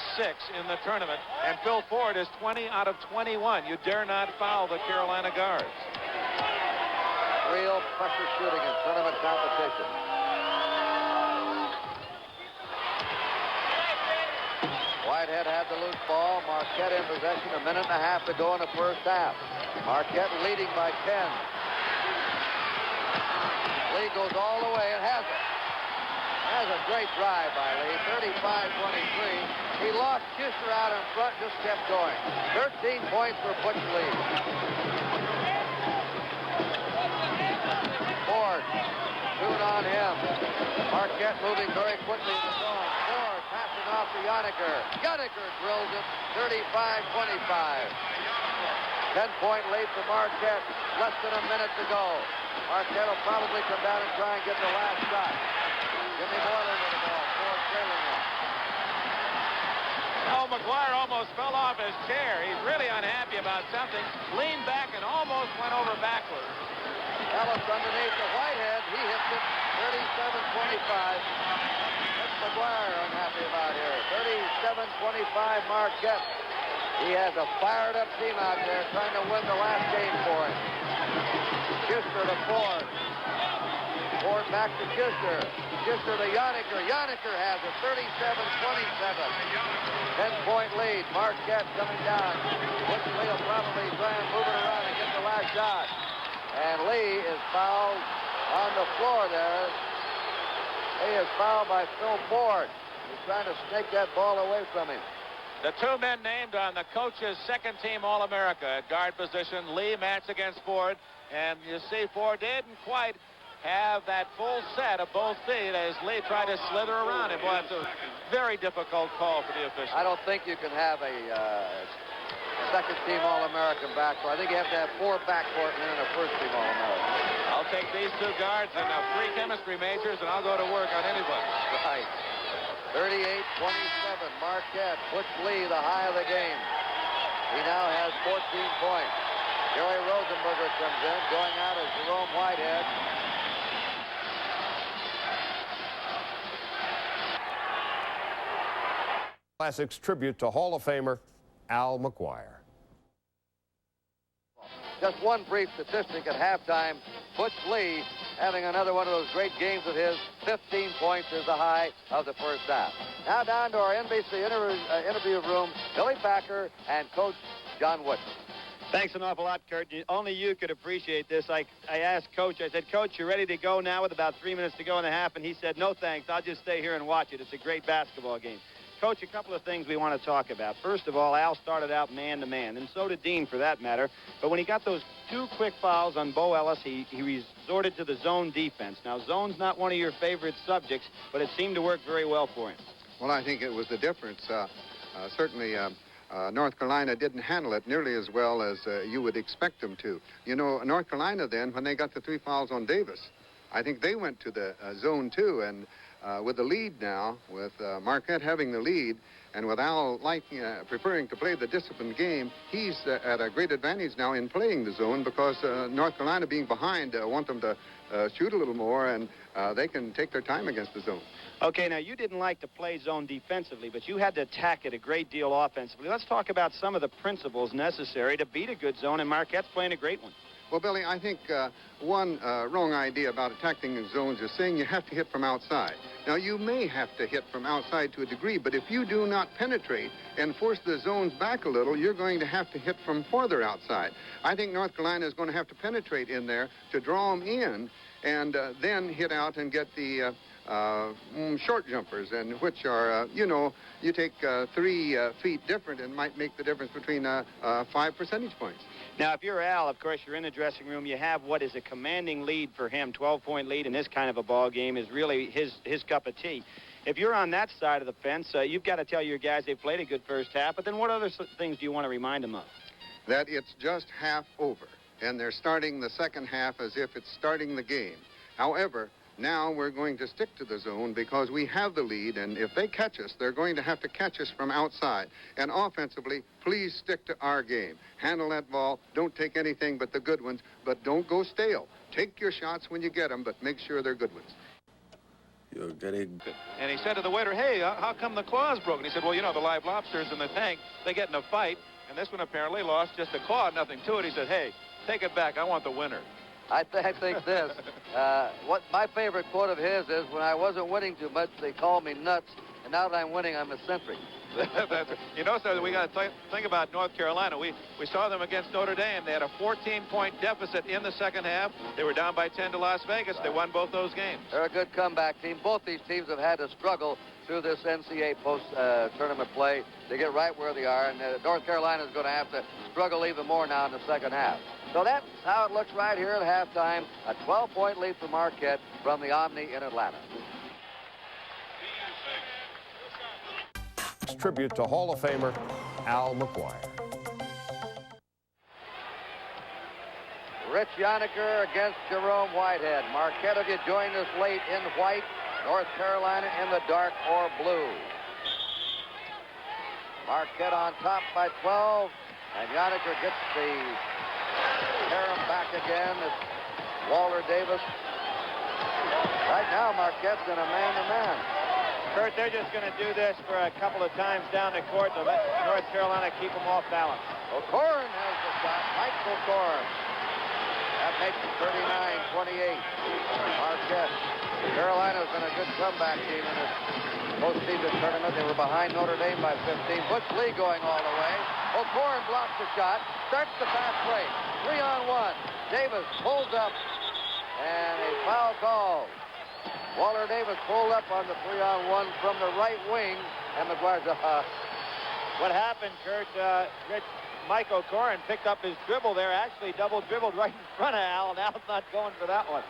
in the tournament, and Phil Ford is 20 out of 21. You dare not foul the Carolina guards. Real pressure shooting in tournament competition. Whitehead had the loose ball. Marquette in possession. 1.5 minutes to go in the first half. Marquette leading by 10. Lee goes all the way and has it. That's a great drive by Lee, 35-23. He lost Kisser out in front, just kept going. 13 points for Butch Lee. Ford, shoot on him. Marquette moving very quickly in the zone. Ford passing off to Yannicker. Yannicker drills it, 35-25. 10-point lead for Marquette. Less than a minute to go. Marquette will probably come down and try and get the last shot. Jimmy Moylan with the ball. Ford trailing him. Oh, McGuire almost fell off his chair. He's really unhappy about something. Leaned back and almost went over backwards. Ellis underneath the Whitehead. He hits it, 37-25. What's McGuire unhappy about here? 37-25 Marquette. He has a fired-up team out there trying to win the last game for him. Kisser to Ford. Ford back to Kisser. Kisser to Yannicker. Yannicker has it, 37-27. 10-point lead. Marquette coming down. Butch Lee will probably try and move it around and get the last shot. And Lee is fouled on the floor there. Lee is fouled by Phil Ford. He's trying to snake that ball away from him. The two men named on the coach's second-team All-America at guard position, Lee matched against Ford. And you see Ford didn't quite have that full set of both feet as Lee tried to slither around him. Boy, it's a very difficult call for the officials. I don't think you can have a second-team All-American backcourt. I think you have to have 4 backcourt men and a first-team All-American. I'll take these 2 guards and 3 chemistry majors, and I'll go to work on anybody. Right. 38-27, Marquette. Butch Lee, the high of the game. He now has 14 points. Jerry Rosenberger comes in. Going out is Jerome Whitehead. Classics tribute to Hall of Famer Al McGuire. Just one brief statistic at halftime. Butch Lee having another one of those great games of his. 15 points is the high of the first half. Now down to our NBC interview room, Billy Packer and Coach John Wooden. Thanks an awful lot, Kurt. Only you could appreciate this. I asked Coach, I said, Coach, you ready to go now with about 3 minutes to go in the half? And he said, no, thanks. I'll just stay here and watch it. It's a great basketball game. Coach, a couple of things we want to talk about. First of all, Al started out man-to-man, and so did Dean for that matter. But when he got those 2 quick fouls on Bo Ellis, he resorted to the zone defense. Now, zone's not one of your favorite subjects, but it seemed to work very well for him. Well, I think it was the difference. Certainly, North Carolina didn't handle it nearly as well as you would expect them to. You know, North Carolina then, when they got the 3 fouls on Davis, I think they went to the zone too, and with the lead now, with Marquette having the lead, and with Al preferring to play the disciplined game, he's at a great advantage now in playing the zone because North Carolina being behind want them to shoot a little more, and they can take their time against the zone. Okay, now you didn't like to play zone defensively, but you had to attack it a great deal offensively. Let's talk about some of the principles necessary to beat a good zone, and Marquette's playing a great one. Well, Billy, I think one wrong idea about attacking the zones is saying you have to hit from outside. Now, you may have to hit from outside to a degree, but if you do not penetrate and force the zones back a little, you're going to have to hit from farther outside. I think North Carolina is going to have to penetrate in there to draw them in and then hit out and get the short jumpers, and which are, you know, you take 3 feet different and might make the difference between 5 percentage points. Now, if you're Al, of course, you're in the dressing room. You have what is a commanding lead for him. 12-point lead in this kind of a ball game is really his cup of tea. If you're on that side of the fence, you've got to tell your guys they played a good first half. But then what other things do you want to remind them of? That it's just half over, and they're starting the second half as if it's starting the game. However, now we're going to stick to the zone because we have the lead, and if they catch us, they're going to have to catch us from outside. And offensively, please stick to our game. Handle that ball. Don't take anything but the good ones, but don't go stale. Take your shots when you get them, but make sure they're good ones. You're getting good. And he said to the waiter, hey, how come the claw's broken? He said, well, you know, the live lobsters in the tank, they get in a fight, and this one apparently lost just a claw, nothing to it. He said, hey, take it back. I want the winner. I think this. What my favorite quote of his is, when I wasn't winning too much, they called me nuts, and now that I'm winning, I'm eccentric. You know, so we got to think about North Carolina. We saw them against Notre Dame. They had a 14-point deficit in the second half. They were down by 10 to Las Vegas. They won both those games. They're a good comeback team. Both these teams have had to struggle through this NCAA post-tournament play to get right where they are, and North Carolina is going to have to struggle even more now in the second half. So that's how it looks right here at halftime. A 12-point lead for Marquette from the Omni in Atlanta. Tribute to Hall of Famer Al McGuire. Rich Yoniker against Jerome Whitehead. Marquette, have you joined us late in white? North Carolina in the dark or blue. Marquette on top by 12, and Yoniker gets the harem back again. It's Walter Davis. Right now, Marquette's in a man-to-man. Kurt, they're just going to do this for a couple of times down the court to let North Carolina keep them off balance. O'Corin has the shot. Michael O'Corin. That makes it 39-28. Marquette. Carolina's been a good comeback team in this postseason tournament. They were behind Notre Dame by 15. Butch Lee going all the way. O'Corin blocks the shot. Starts the fast break. 3-on-1. Davis pulls up. And a foul call. Walter Davis pulled up on the 3-on-1 from the right wing, and McGuire's What happened, Kurt? Mike O'Corin picked up his dribble there, actually double dribbled right in front of Al, and Al's not going for that one.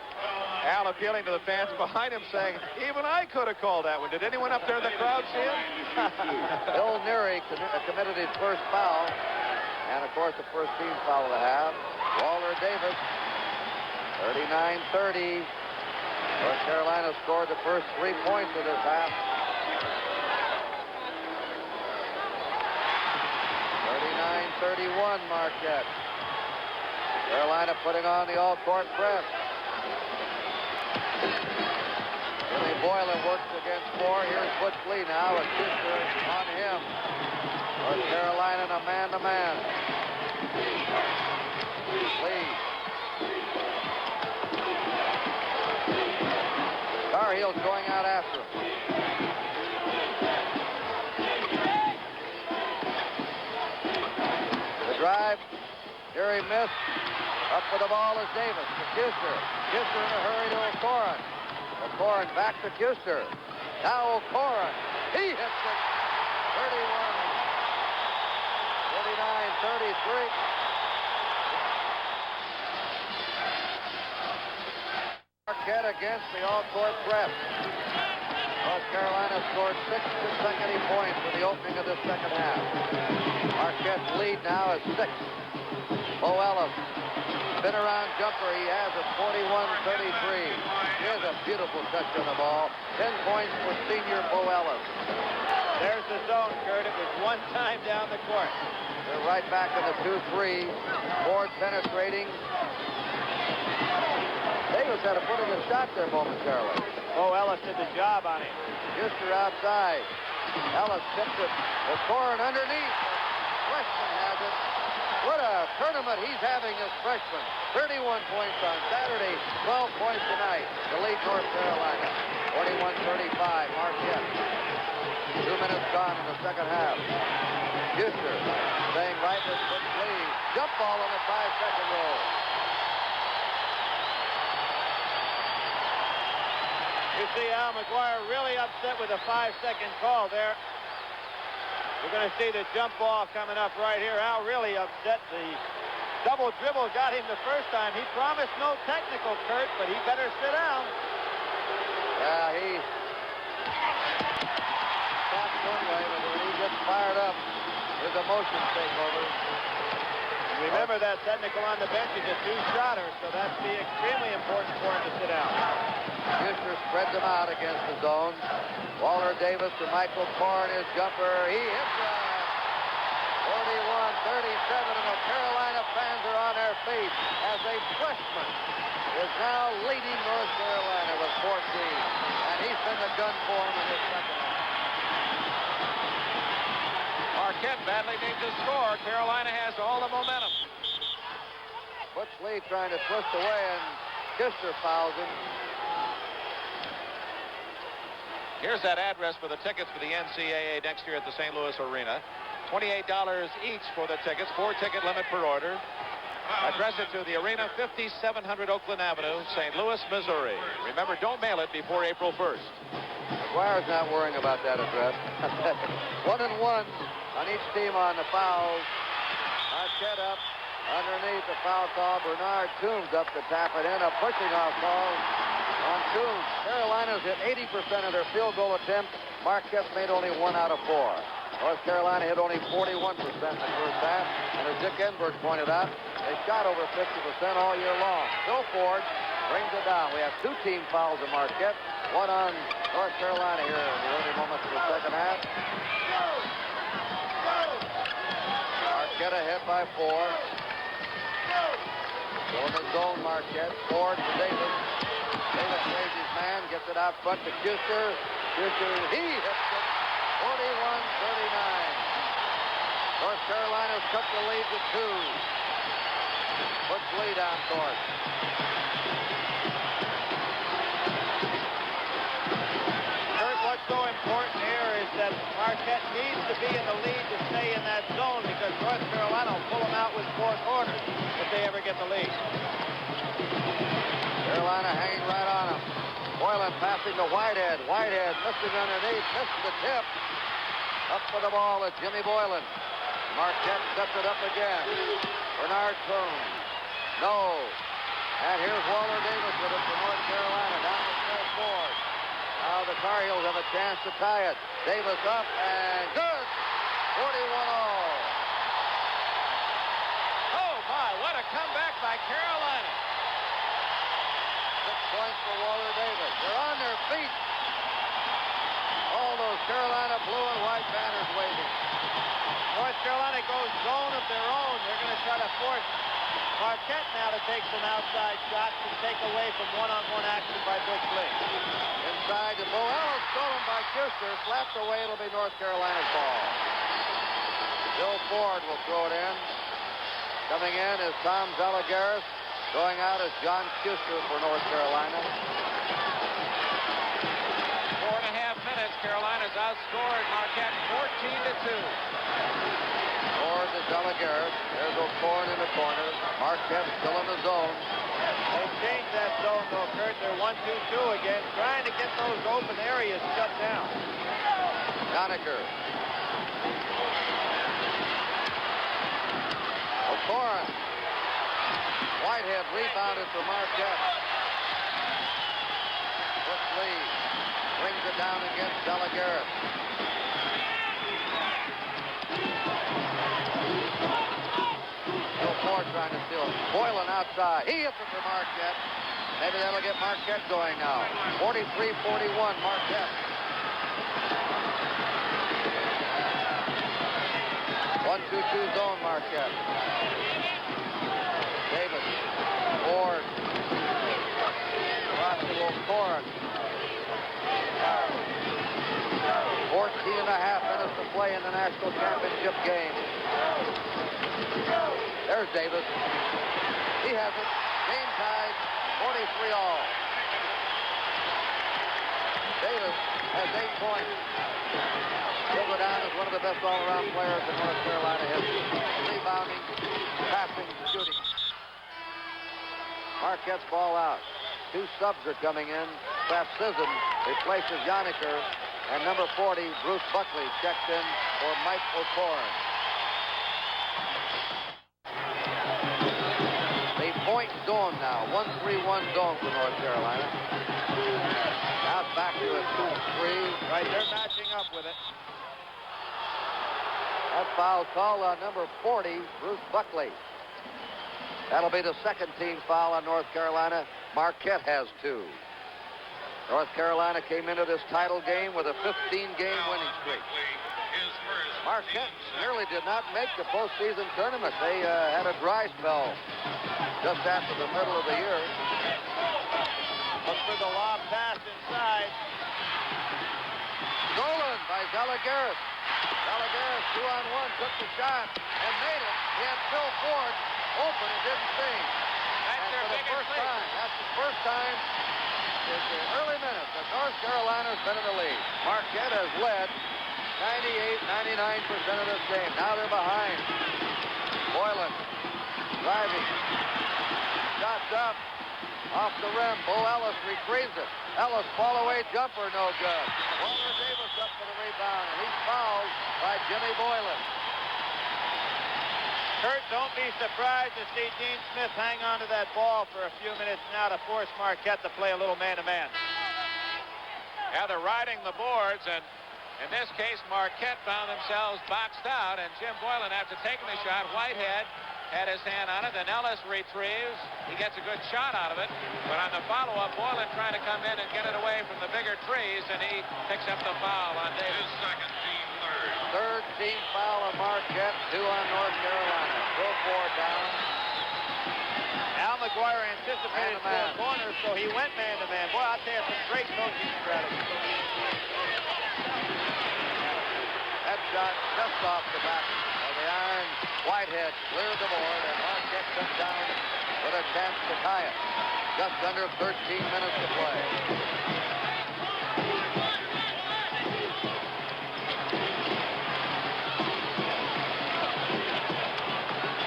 Al appealing to the fans behind him, saying, even I could have called that one. Did anyone up there in the crowd see him? Bill Neary committed his first foul, and of course the first team foul of the half. Walter Davis, 39-30. North Carolina scored the first 3 points of this half. 39-31 Marquette. Carolina putting on the all-court press. Jimmy Boylan works against 4. Here's Butch Lee now. A sister on him. North Carolina in a man-to-man. Lee. Tar Heels going out after him. The drive. Here he missed. Up with the ball is Davis to Kuster. Kuster in a hurry to O'Corin. O'Corin back to Kuster. Now O'Corin. He hits it. 39-33. Marquette against the all-court press. North Carolina scored 6 consecutive points for the opening of the second half. Marquette's lead now is 6. Bo Ellis, spin around jumper. He has it 41-33. Here's a beautiful touch on the ball. 10 points for senior Bo Ellis. There's the zone, Kurt. It was one time down the court. They're right back in the 2-3. Ford penetrating. Davis had a foot in the shot there momentarily. Bo Ellis did the job on him. Kuster outside. Ellis tips it. O'Corin underneath. Freshman has it. What a tournament he's having as freshman. 31 points on Saturday, 12 points tonight to lead North Carolina. 41-35, Marquette. 2 minutes gone in the second half. Kuster staying right with Butch Lee. Jump ball on the 5-second roll. You see Al McGuire really upset with a 5-second call there. We're going to see the jump ball coming up right here. Al really upset. The double dribble got him the first time. He promised no technical, Kurt, but he better sit down. Yeah, he stops one way, but when he gets fired up, his emotions take over. Remember that technical on the bench is a 2-shotter, so that's be extremely important for him to sit down. Kuster spreads him out against the zone. Walter Davis to Michael Corn, his jumper. He hits it. 41-37, and the Carolina fans are on their feet as a freshman is now leading North Carolina with 14. And he's been the gun for him in his second half. Marquette badly needs to score. Carolina has all the momentum. Butch Lee trying to twist away, and Kuster fouls him. Here's that address for the tickets for the NCAA next year at the St. Louis Arena. $28 each for the tickets, 4-ticket limit per order. Address it to the arena, 5700 Oakland Avenue, St. Louis, Missouri. Remember, don't mail it before April 1st. McGuire's not worrying about that address. 1-1 on each team on the fouls. Marquette up underneath the foul call. Bernard Toombs up to tap it in. A pushing off call on Toombs. Carolina's hit 80% of their field goal attempts. Marquette's made only 1 out of 4. North Carolina hit only 41% in the first half. And as Dick Enberg pointed out, they shot over 50% all year long. Bill Ford brings it down. We have 2 team fouls at Marquette. 1 on North Carolina here in the early moments of the second half. Marquette ahead by 4. Still in the zone, Marquette. Ford to Davis. Davis plays his man, gets it out front to Kuster. Kuster, he hits it. 41-39. North Carolina's cut the lead to 2. Puts lead on court. Kurt, what's so important here is that Marquette needs to be in the lead to stay in that zone because North Carolina will pull them out with 4 corners if they ever get the lead. Carolina hanging right on him. Boylan passing to Whitehead. Whitehead missing underneath, missed the tip. Up for the ball is Jimmy Boylan. Marquette sets it up again. Bernard Toombs. No. And here's Walter Davis with it for North Carolina. Down the full court. Now the Tar Heels have a chance to tie it. Davis up and good. 41-all. Oh, my, what a comeback by Carolina. 6 points for Walter Davis. They're on their feet. All those Carolina blue and white banners waving. North Carolina goes zone of their own. They're going to try to force Marquette now to take some outside shots and take away from one-on-one action by Bush Lee. Inside to Boel, stolen by Kuster. Slapped away, it'll be North Carolina's ball. Bill Ford will throw it in. Coming in is Tom Zalagaris. Going out is John Kuster for North Carolina. 4.5 minutes. Carolina's outscored Marquette 14-2. Ford to Zalagaris. There's O'Corn in the corner. Marquette still in the zone. They've changed that zone, though, Kurt. They're 1-2-2 again, trying to get those open areas shut down. Yoniker. O'Corn. Whitehead rebounded for Marquette. Bush Lee brings it down against Zalagaris. Bill Ford trying to steal it. Boylan outside. He hits it for Marquette. Maybe that'll get Marquette going now. 43-41 Marquette. 1-2-2 zone Marquette. Davis. Ford. Across to O'Corn. 14.5 minutes to play in the national championship game. There's Davis. He has it. Game tied. 43-all. Davis has 8 points. He'll go down as one of the best all-around players in North Carolina history. Rebounding, passing, shooting. Marquette's ball out. 2 subs are coming in. Kraft Sisson replaces Yoniker. And number 40, Bruce Buckley, checks in for Mike O'Corn. The point zone now. 1-3-1 zone for North Carolina. Now back to a 2-3. Right, they're matching up with it. That foul called on number 40, Bruce Buckley. That'll be the second team foul on North Carolina. Marquette has 2. North Carolina came into this title game with a 15-game winning streak. Marquette nearly did not make the postseason tournament. They had a dry spell just after the middle of the year. Look for the lob pass inside. Stolen by Zalagaris. Zalagaris 2-on-1, took the shot and made it. He had Phil Ford open and didn't see. That's their biggest lead. That's the first time in the early minutes that North Carolina's been in the lead. Marquette has led 99% of this game. Now they're behind. Boylan driving. Shots up. Off the rim. Bo Ellis retrieves it. Ellis fall away jumper, no good. Walter Davis up for the rebound, and he's fouled by Jimmy Boylan. Kurt, don't be surprised to see Dean Smith hang on to that ball for a few minutes now to force Marquette to play a little man-to-man. Yeah, they're riding the boards, and in this case, Marquette found themselves boxed out, and Jim Boylan, after taking the shot, Whitehead had his hand on it, and Ellis retrieves. He gets a good shot out of it, but on the follow-up, Boylan trying to come in and get it away from the bigger trees, and he picks up the foul on Davis. His second, team third. Third team foul on Marquette, 2 on North Carolina. Go 4 down. Al McGuire anticipated 4 corners, so he went man-to-man. Boy, I'll tell you, some great coaching strategy. That shot just off the back of the iron. Whitehead cleared the board, and Marquette comes down with a chance to tie it. Just under 13 minutes to play.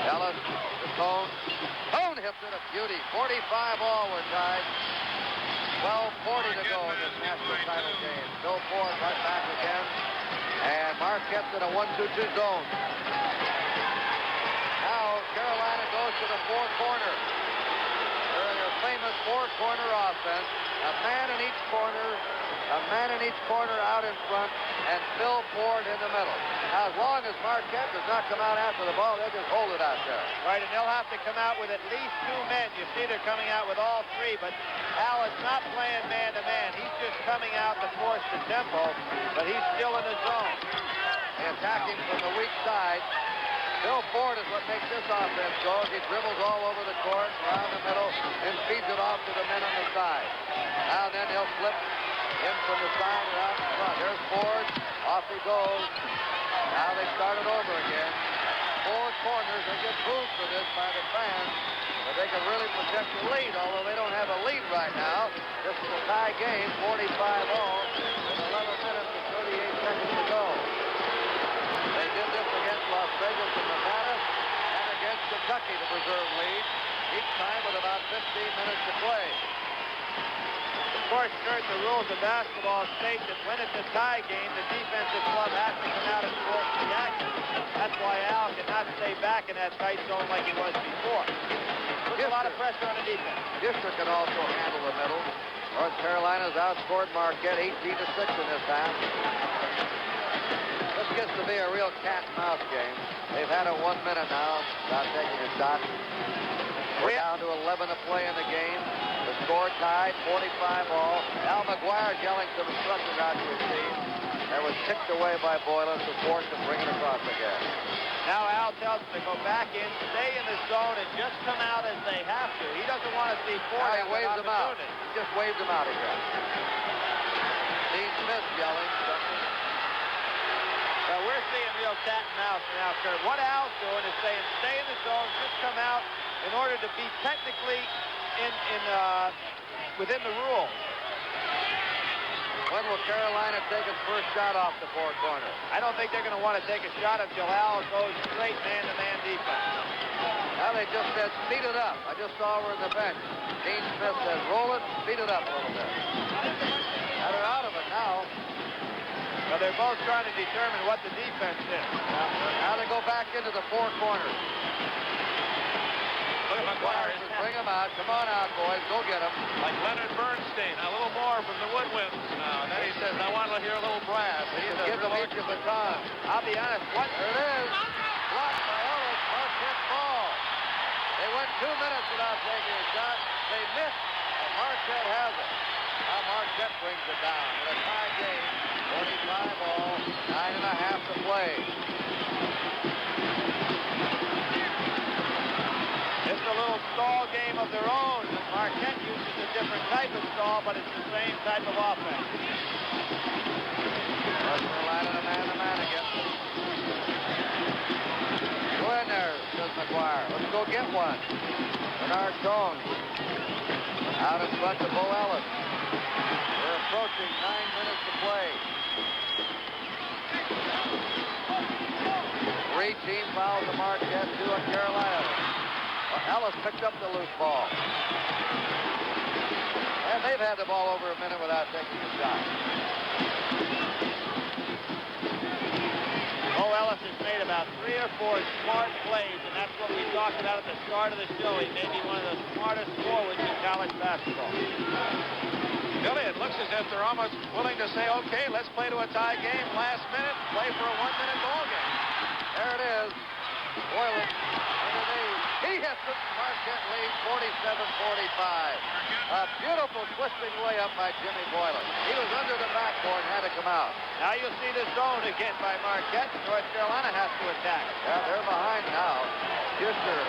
Ellis, the Cone. Cone hits it, a beauty. 45 all, we're tied. 12:40 to go in this national title game. Bill Ford right back again. And Marquette's in a 1-2-2 zone. Now Carolina goes to the 4 corner. They're in their famous 4-corner offense. A man in each corner out in front, and Phil Ford in the middle. Now, as long as Marquette does not come out after the ball, they'll just hold it out there. Right, and they'll have to come out with at least 2 men. You see they're coming out with all 3, but Al is not playing man-to-man. He's just coming out to force the tempo, but he's still in the zone. Attacking from the weak side. Phil Ford is what makes this offense go. He dribbles all over the court, around the middle, and feeds it off to the men on the side. Now then he'll flip in from the side or out in front. There's Ford. Off he goes. Now they start it over again. 4 corners. They get booed for this by the fans. But they can really protect the lead, although they don't have a lead right now. This is a tie game, 45 all, with 11 minutes and 38 seconds to go. They did this against Las Vegas and Nevada and against Kentucky to preserve lead. Each time with about 15 minutes to play. Of course, Kurt, the rules of basketball state that when it's a tie game, the defensive club has to come out and force the action. That's why Al cannot stay back in that tight zone like he was before. Puts a lot of pressure on the defense. District can also handle the middle. North Carolina's outscored Marquette 18-6 in this half. This gets to be a real cat-and-mouse game. They've had it 1 minute now without taking a shot. We're down to 11 to play in the game. The score tied, 45 all. Al McGuire yelling some instructions out to his team. That was tipped away by Boylan to force him to bring it across again. Now Al tells them to go back in, stay in the zone, and just come out as they have to. He doesn't want to see Ford. Now he waves them out. He just waves them out again. Dean Smith yelling something. Well, we're seeing real cat and mouse now, Kurt. What Al's doing is saying, stay in the zone, just come out in order to be technically within the rules. When will Carolina take its first shot off the 4 corner? I don't think they're going to want to take a shot until Al goes straight man-to-man defense. Now they just said, speed it up. I just saw over in the bench. Dean Smith says, roll it, speed it up a little bit. Now they're out of it now. Well, they're both trying to determine what the defense is. Now they go back into the 4 corners. Look at McGuire. Bring them out. Come on out, boys. Go get them. Like Leonard Bernstein. A little more from the woodwinds now. And then he says, I want to hear a little brass. He's a give them each a baton. I'll be honest. What? There it is. Blocked by Ellis. Marquette ball. They went 2 minutes without taking a shot. They missed, and Marquette has it. Now Marquette brings it down. In a tie game, 45 all, 9.5 to play. It's a little stall game of their own. Marquette uses a different type of stall, but it's the same type of offense. North Carolina to man again. Go in there, says McGuire. Let's go get one. Bernard Jones out in front of Bo Ellis. approaching. 9 minutes to play. 3 team fouls to Marquette, 2 on Carolina. Ellis picked up the loose ball. And they've had the ball over a minute without taking a shot. Bo Ellis has made about 3 or 4 smart plays, and that's what we talked about at the start of the show. He may be one of the smartest forwards in college basketball. Billy, it looks as if they're almost willing to say, okay, let's play to a tie game last minute, play for a 1-minute ball game. There it is. Boylan underneath. He hits it. Marquette leads 47-45. A beautiful twisting layup by Jimmy Boylan. He was under the backboard and had to come out. Now you'll see the zone again by Marquette. North Carolina has to attack. Yeah, they're behind now. Schuster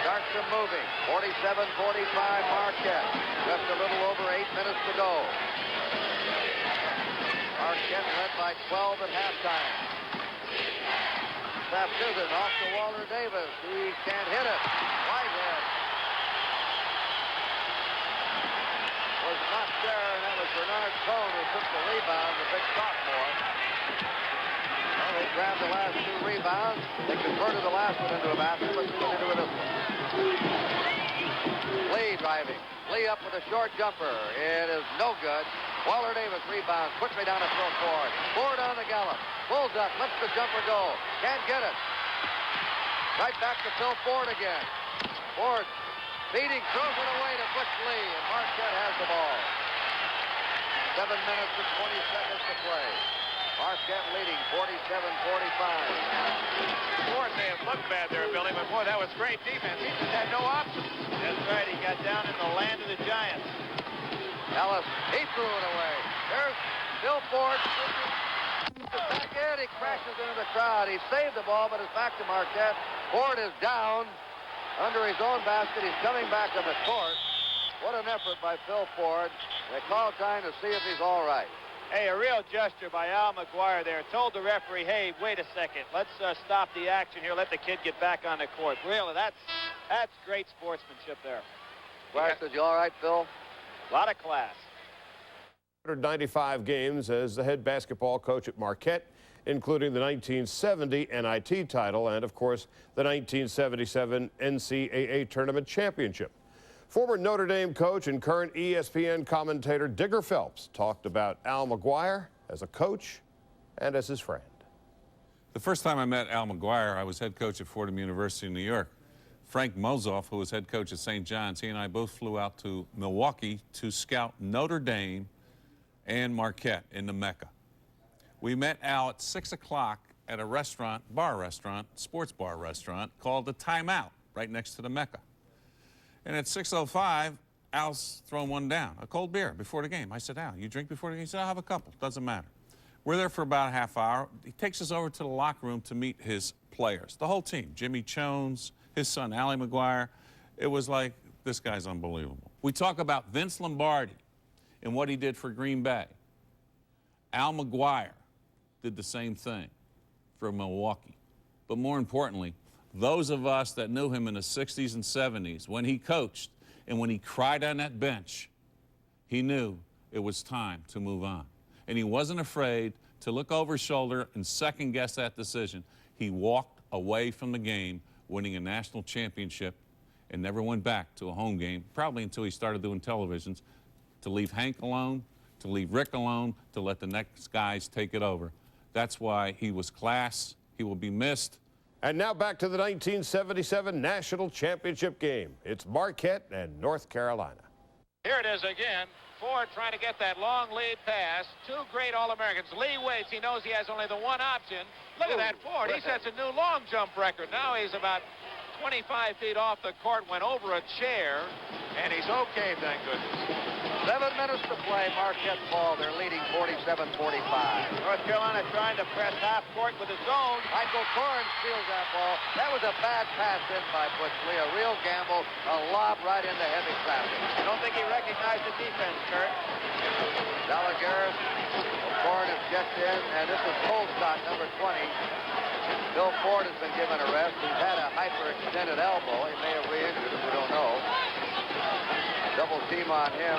starts them moving. 47-45 Marquette. Just a little over 8 minutes to go. Marquette led by 12 at halftime. Sapsugan off to Walter Davis. He can't hit it. Whitehead was not there, and that was Bernard Cohn who took the rebound, the big sophomore. Well, they grabbed the last 2 rebounds. They converted the last one into a basket, but couldn't into this one. Lee driving. Lee up with a short jumper. It is no good. Walter Davis rebounds quickly down to Phil Ford. Ford on the gallop. Pulls up. Lets the jumper go. Can't get it. Right back to Phil Ford again. Ford feeding, throws it away to Butch Lee, and Marquette has the ball. 7 minutes and 20 seconds to play. Marquette leading 47-45. Ford may have looked bad there, Billy, but boy, that was great defense. He just had no options. That's right. He got down in the land of the Giants. Ellis, he threw it away. There's Phil Ford. Back in, he crashes into the crowd. He saved the ball, but it's back to Marquette. Ford is down under his own basket. He's coming back on the court. What an effort by Phil Ford. They call time to see if he's all right. Hey, a real gesture by Al McGuire there. Told the referee, hey, wait a second. Let's stop the action here. Let the kid get back on the court. Really, that's great sportsmanship there. Class, did you all right, Phil? A lot of class. 195 games as the head basketball coach at Marquette, including the 1970 NIT title and, of course, the 1977 NCAA tournament championship. Former Notre Dame coach and current ESPN commentator Digger Phelps talked about Al McGuire as a coach and as his friend. The first time I met Al McGuire, I was head coach at Fordham University in New York. Frank Mozoff, who was head coach at St. John's, he and I both flew out to Milwaukee to scout Notre Dame and Marquette in the Mecca. We met Al at 6 o'clock at a restaurant, sports bar restaurant, called the Timeout, right next to the Mecca. And at 6:05, Al's throwing one down, a cold beer before the game. I said, Al, you drink before the game? He said, I'll have a couple, doesn't matter. We're there for about a half hour. He takes us over to the locker room to meet his players, the whole team, Jimmy Jones, his son, Allie McGuire. It was like, this guy's unbelievable. We talk about Vince Lombardi and what he did for Green Bay. Al McGuire did the same thing for Milwaukee. But more importantly, those of us that knew him in the 60s and 70s, when he coached and when he cried on that bench, he knew it was time to move on. And he wasn't afraid to look over his shoulder and second-guess that decision. He walked away from the game, winning a national championship, and never went back to a home game, probably until he started doing televisions, to leave Hank alone, to leave Rick alone, to let the next guys take it over. That's why he was class. He will be missed. And now back to the 1977 National Championship game. It's Marquette and North Carolina. Here it is again. Ford trying to get that long lead pass. 2 great All-Americans. Lee waits. He knows he has only the one option. Look at that Ford. He sets a new long jump record. Now he's about 25 feet off the court, went over a chair, and he's okay, thank goodness. 7 minutes to play. Marquette ball. They're leading 47-45. North Carolina trying to press half court with a zone. Michael Torrance steals that ball. That was a bad pass in by Butch Lee. A real gamble. A lob right into heavy traffic. I don't think he recognized the defense, Kurt. Dalagaris. Ford is checked in, and this is Colescott, number 20. Bill Ford has been given a rest. He's had a hyperextended elbow. He may have re-injured it. We don't know. Double team on him.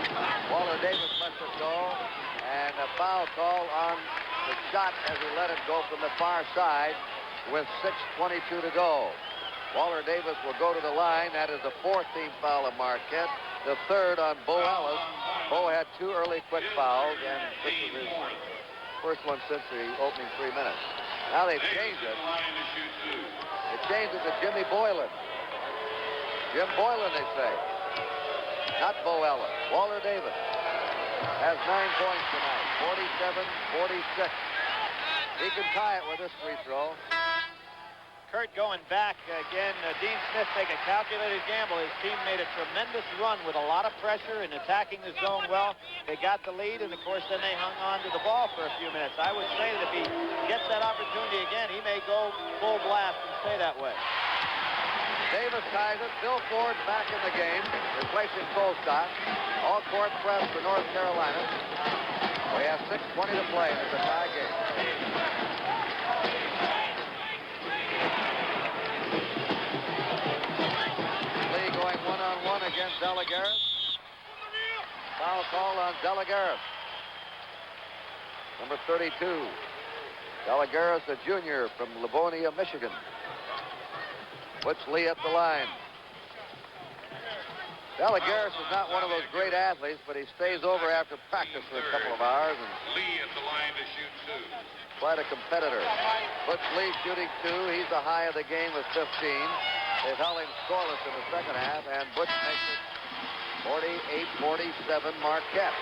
Walter Davis lets it go. And a foul call on the shot as he let it go from the far side with 6:22 to go. Walter Davis will go to the line. That is the 4th team foul of Marquette. The 3rd on Bo Ellis. Bo had 2 early quick fouls, and this is his first one since the opening 3 minutes. Now they've changed it. They changed it to Jimmy Boylan. Jim Boylan, they say. Not Bo Ellis. Walter Davis has 9 points tonight. 47-46. He can tie it with this free throw. Kurt going back again. Dean Smith make a calculated gamble. His team made a tremendous run with a lot of pressure and attacking the zone well. They got the lead, and of course then they hung on to the ball for a few minutes. I would say that if he gets that opportunity again, he may go full blast and stay that way. Davis ties it. Bill Ford back in the game, replacing Colstott. All court press for North Carolina. We have 6:20 to play. It's a tie game. One-on-one against Delagaris. Foul call on Delagaris. Number 32. Delagaris, a junior from Livonia, Michigan. Butch Lee at the line. Delagaris is not one of those great athletes, but he stays over after practice for a couple of hours. And Lee at the line to shoot 2. Quite a competitor. Butch Lee shooting 2. He's the high of the game with 15. They've held him scoreless in the second half, and Butch makes it 48-47 Marquette.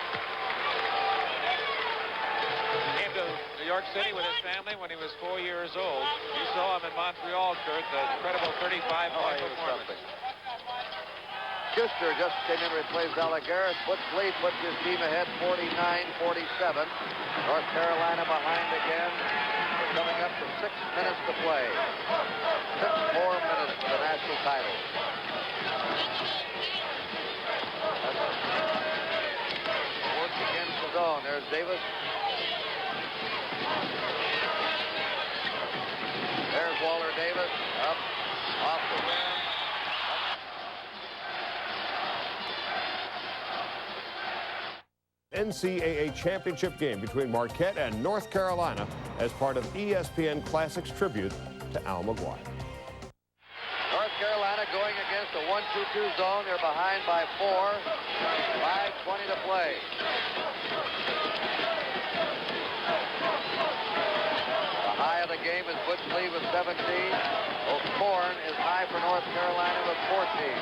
Came to New York City with his family when he was 4 years old. You saw him in Montreal, Kurt, the incredible 35-point performance. Schuster just came in to replace Delagaris. Butch Lee puts his team ahead 49-47. North Carolina behind again. We're coming up to 6 minutes to play. 6 more minutes for the national title. Works against the zone. There's Davis. There's Walter Davis. Up. Off the rim. NCAA championship game between Marquette and North Carolina as part of ESPN Classics tribute to Al McGuire. North Carolina going against a 1-2-2 zone. They're behind by 4. 5:20 to play. The high of the game is Butch Lee with 17. O'Korn is high for North Carolina with 14.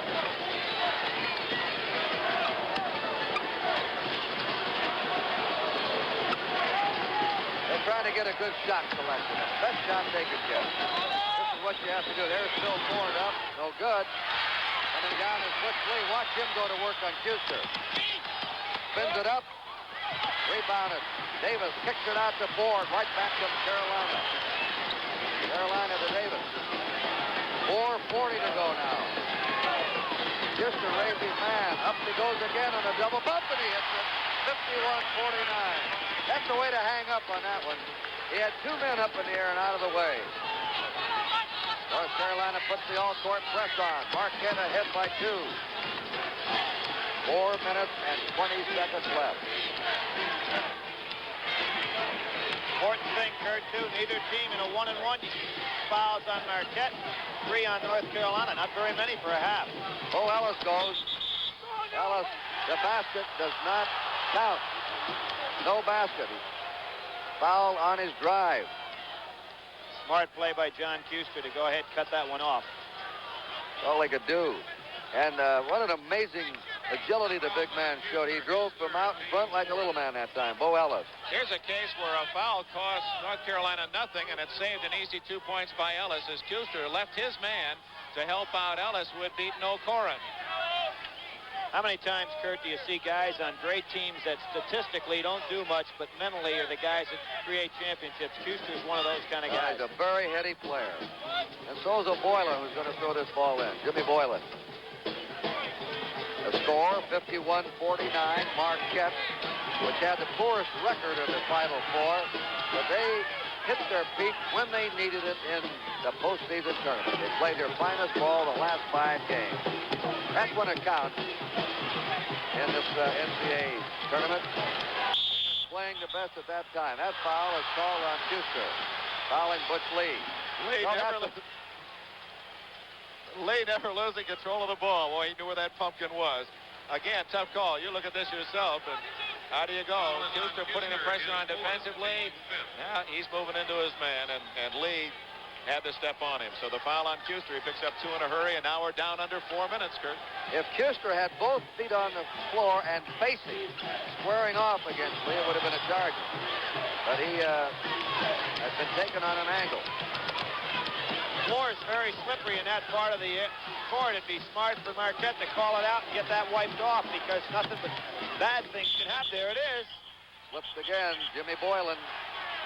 Trying to get a good shot selection. Best shot they could get. This is what you have to do. There's Phil Ford up. No good. Coming down is Butch Lee. Watch him go to work on Schuster. Spins it up. Rebounded. Davis kicks it out to Ford. Right back to Carolina. Carolina to Davis. 4:40 to go now. Schuster raised his man. Up he goes again on a double bump, and he hits it. 51-49. That's the way to hang up on that one. He had 2 men up in the air and out of the way. North Carolina puts the all-court press on. Marquette ahead by 2. 4 minutes and 20 seconds left. Important thing, Kurt, too. Neither team in a 1-and-1. Fouls on Marquette. 3 on North Carolina. Not very many for a half. Bo Ellis goes. Ellis, the basket does not count. No basket. Foul on his drive. Smart play by John Schuster to go ahead and cut that one off. That's all they could do. And what an amazing agility the big man showed. He drove from out in front like a little man that time. Bo Ellis. Here's a case where a foul cost North Carolina nothing, and it saved an easy 2 points by Ellis as Schuster left his man to help out Ellis, who had beaten O'Korn. How many times, Kurt, do you see guys on great teams that statistically don't do much, but mentally are the guys that create championships? Schuster's one of those kind of guys. He's a very heady player. And so is Boylan, who's going to throw this ball in. Jimmy Boylan. The score, 51-49. Marquette, which had the poorest record of the Final Four, but they hit their peak when they needed it in the postseason tournament. They played their finest ball the last 5 games. That's when it counts. in this NCAA tournament. Playing the best at that time. That foul is called on Kuster. Fouling Butch Lee. Lee never losing control of the ball. Boy, he knew where that pumpkin was. Again, tough call. You look at this yourself, and how do you go? Kuster putting the pressure on defensively. Now he's moving into his man, and Lee had to step on him. So the foul on Kuster. He picks up 2 in a hurry, and now we're down under 4 minutes, Kurt. If Kuster had both feet on the floor and facing, squaring off against Lee, it would have been a charge. But he has been taken on an angle. The floor is very slippery in that part of the court. It'd be smart for Marquette to call it out and get that wiped off, because nothing but bad things can happen. There it is. Slips again, Jimmy Boylan.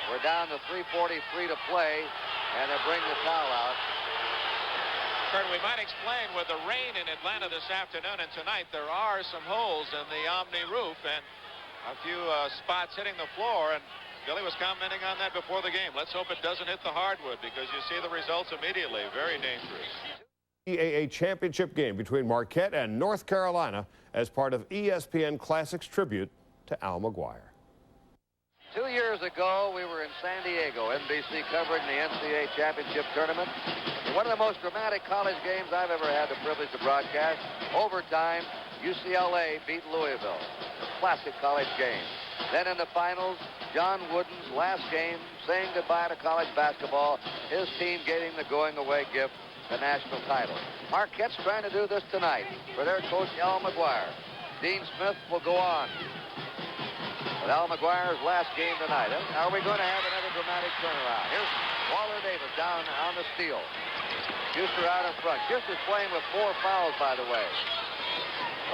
We're down to 3:43 to play, and they bring the foul out. Kurt, we might explain with the rain in Atlanta this afternoon and tonight, there are some holes in the Omni roof and a few spots hitting the floor, and Billy was commenting on that before the game. Let's hope it doesn't hit the hardwood, because you see the results immediately. Very dangerous. NCAA championship game between Marquette and North Carolina as part of ESPN Classics tribute to Al McGuire. 2 years ago, we were in San Diego, NBC covering the NCAA championship tournament. One of the most dramatic college games I've ever had the privilege to broadcast. Overtime, UCLA beat Louisville. A classic college game. Then in the finals, John Wooden's last game, saying goodbye to college basketball. His team getting the going-away gift, the national title. Marquette's trying to do this tonight for their coach, Al McGuire. Dean Smith will go on with Al McGuire's last game tonight. Are we going to have another dramatic turnaround? Here's Walter Davis down on the steal. Kuster out in front. Kuster's playing with 4 fouls, by the way.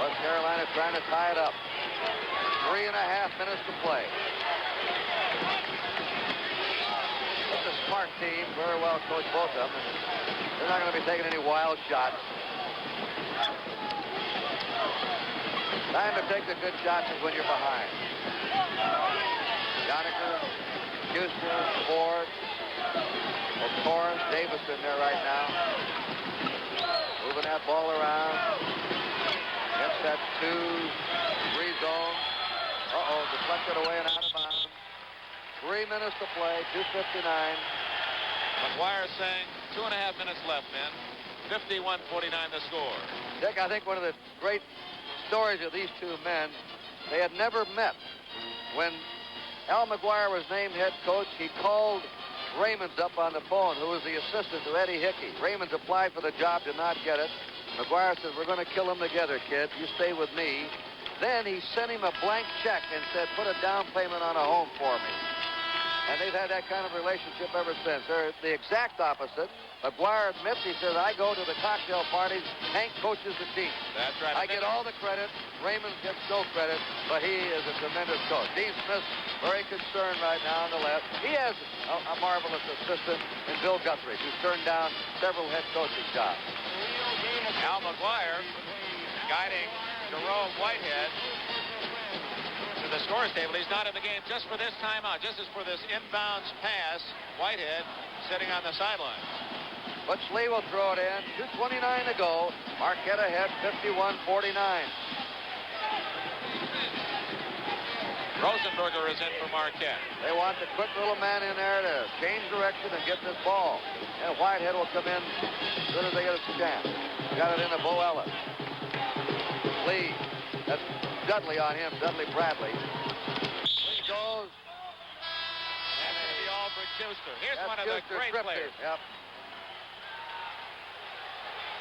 North Carolina trying to tie it up. 3.5 minutes to play. It's a smart team, very well coached, both of them. They're not going to be taking any wild shots. Time to take the good shots is when you're behind. Yoniker, Kuster, Ford, Torrance, Davis in there right now. Moving that ball around. Gets that 2-3 zone. Uh-oh, deflected away and out of bounds. 3 minutes to play, 2:59. McGuire saying 2.5 minutes left, men. 51-49 the score. Dick, I think one of the great stories of these two men, they had never met. When Al McGuire was named head coach, he called Raymonds up on the phone, who was the assistant to Eddie Hickey. Raymonds applied for the job, did not get it. McGuire says, we're going to kill them together, kid. You stay with me. Then he sent him a blank check and said, put a down payment on a home for me. And they've had that kind of relationship ever since. They're the exact opposite. McGuire admits, he says, I go to the cocktail parties, Hank coaches the team. That's right. I get all the credit. Raymond gets no credit, but he is a tremendous coach. Dean Smith, very concerned right now on the left. He has a marvelous assistant in Bill Guthrie, who's turned down several head coaching jobs. Al McGuire guiding Jerome Whitehead to the scores table. He's not in the game just for this timeout, just as for this inbounds pass. Whitehead sitting on the sideline. Butch Lee will throw it in. 2:29 to go. Marquette ahead, 51-49. Rosenberger is in for Marquette. They want the quick little man in there to change direction and get this ball. And Whitehead will come in as soon as they get a chance. Got it into Bo Ellis. Lee. That's Dudley on him, Dudley Bradley. Lee goes. And it's the Alfred Kuster. Here's That's one of the great players. Yep.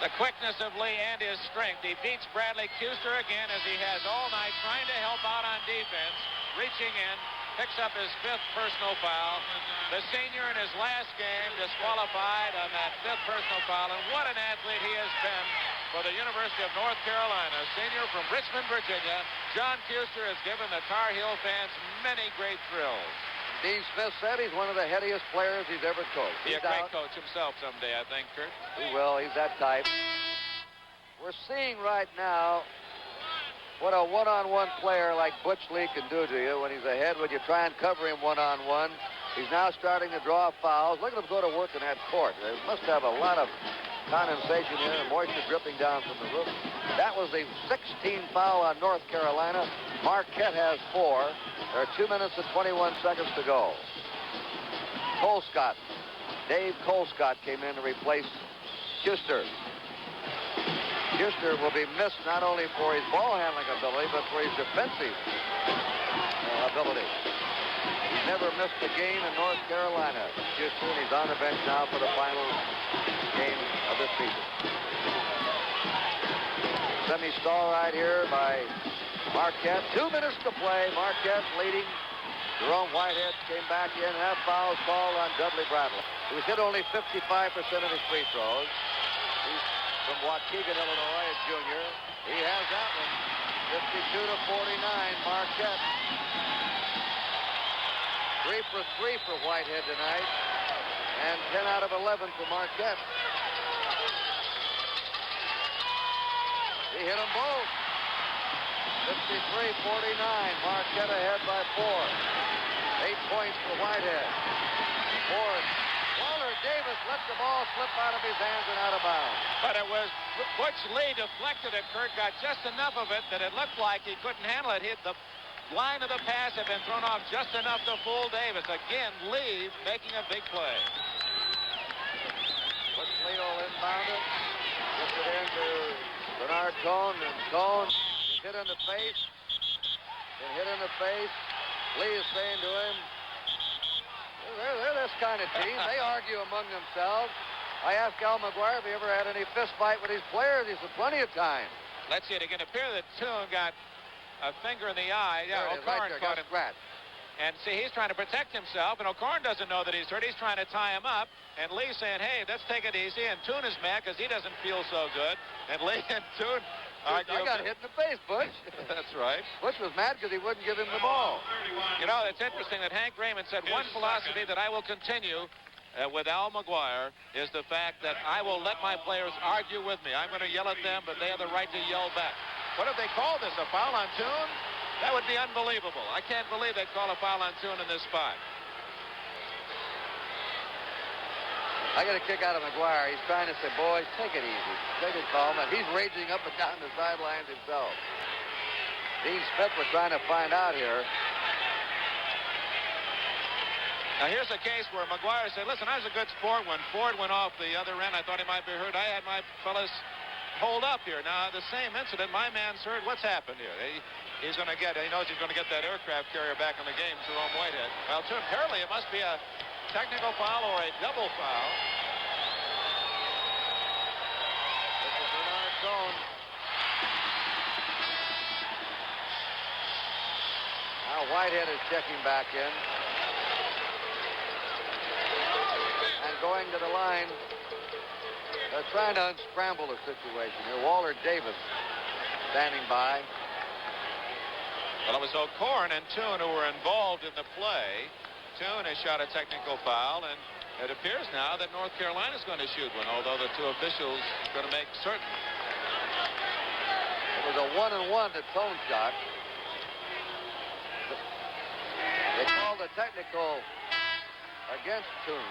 The quickness of Lee and his strength. He beats Bradley Kuster again, as he has all night, trying to help out on defense. Reaching in, picks up his 5th personal foul. The senior in his last game disqualified on that 5th personal foul. And what an athlete he has been for the University of North Carolina. Senior from Richmond, Virginia, John Kuster has given the Tar Heel fans many great thrills. Dean Smith said he's one of the headiest players he's ever coached. Be a great coach himself someday, I think, Kurt. He will. He's that type. We're seeing right now what a one-on-one player like Butch Lee can do to you when he's ahead, when you try and cover him one-on-one. He's now starting to draw fouls. Look at him go to work in that court. They must have a lot of condensation here and moisture dripping down from the roof. That was the 16th foul on North Carolina. Marquette has 4. There are 2 minutes and 21 seconds to go. Colescott, Dave Colescott came in to replace Kuster. Kuster will be missed not only for his ball handling ability, but for his defensive ability. He's never missed a game in North Carolina. Kuster, and he's on the bench now for the final game of this season. Semi-stall right here by Marquette. 2 minutes to play. Marquette leading. Jerome Whitehead came back in. Half fouls called on Dudley Bradley, who's hit only 55% of his free throws. He's from Waukegan, Illinois, a junior. He has that one. 52-49, Marquette. 3 for 3 for Whitehead tonight, and 10 out of 11 for Marquette. He hit them both. 53-49, Marquette ahead by 4. 8 points for Whitehead. Fourth. Waller Davis let the ball slip out of his hands and out of bounds. But it was Butch Lee deflected it. Kurt got just enough of it that it looked like he couldn't handle it. The line of the pass had been thrown off just enough to fool Davis. Again, Lee making a big play. Butch Lee will inbound it. Gets it into Bernard Cone, and Cone is hit in the face. Been hit in the face. Lee is saying to him, they're this kind of team. They argue among themselves. I asked Al McGuire if he ever had any fist fight with his players. He said plenty of time. Let's see it. It can appear that Toon got a finger in the eye. Yeah, O'Corn right caught him. Scratch. And see, he's trying to protect himself, and O'Corn doesn't know that he's hurt. He's trying to tie him up. And Lee's saying, hey, let's take it easy. And Toon is mad because he doesn't feel so good. And Lee and Toon argue. I got hit in the face, Butch. That's right. Butch was mad because he wouldn't give him the ball. You know, it's interesting that Hank Raymond said one philosophy that I will continue with Al McGuire is the fact that I will let my players argue with me. I'm going to yell at them, but they have the right to yell back. What if they call this, a foul on Toon? That would be unbelievable. I can't believe they'd call a foul on Toon in this spot. I get a kick out of McGuire. He's trying to say, boys, take it easy. Take it calm. And he's raging up and down the sidelines himself. Dean Smith was trying to find out here. Now, here's a case where McGuire said, listen, I was a good sport. When Ford went off the other end, I thought he might be hurt. I had my fellas hold up here. Now, the same incident, my man's hurt. What's happened here? He knows he's going to get that aircraft carrier back in the game, Jerome Whitehead. Well, apparently it must be a technical foul or a double foul. This is Bernard Cone. Now Whitehead is checking back in. And going to the line. They're trying to unscramble the situation here. Waller Davis standing by. Well, it was O'Corn and Toon who were involved in the play. Toon has shot a technical foul, and it appears now that North Carolina is going to shoot one, although the 2 officials are going to make certain. It was a 1-and-1 that Toon shot. They called a technical against Toon.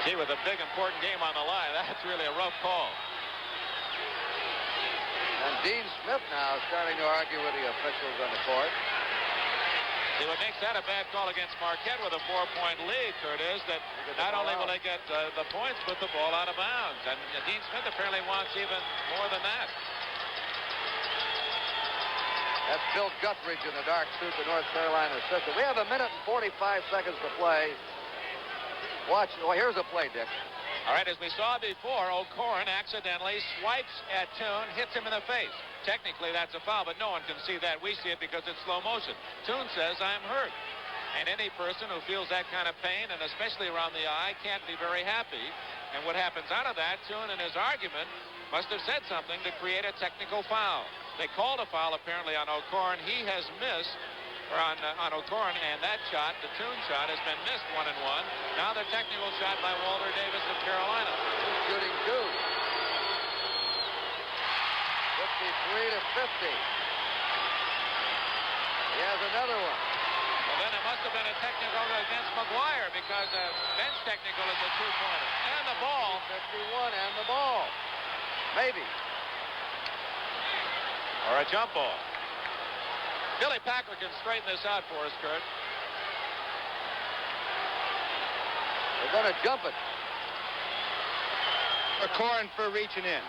Gee, with a big important game on the line, that's really a rough call. And Dean Smith now starting to argue with the officials on the court. See, what makes that a bad call against Marquette with a 4-point lead, Kurt, is that not only will they get the points, but the ball out of bounds. And Dean Smith apparently wants even more than that. That's Bill Guthridge in the dark suit, the North Carolina assistant. We have 1 minute and 45 seconds to play. Watch. Well, here's a play, Dick. All right, as we saw before, O'Corn accidentally swipes at Toon, hits him in the face. Technically, that's a foul, but no one can see that. We see it because it's slow motion. Toon says, I'm hurt. And any person who feels that kind of pain, and especially around the eye, can't be very happy. And what happens out of that, Toon in his argument must have said something to create a technical foul. They called a foul apparently on O'Corn. He has missed. On O'Corn, and that shot, the Toon shot, has been missed 1-1. Now the technical shot by Walter Davis of Carolina. He's shooting 2. 53-50. He has another one. Well, then it must have been a technical against McGuire because a bench technical is a two-pointer. And the ball. 51 and the ball. Maybe. Or a jump ball. Billy Packer can straighten this out for us, Kurt. They're going to jump it. O'Corin for reaching in.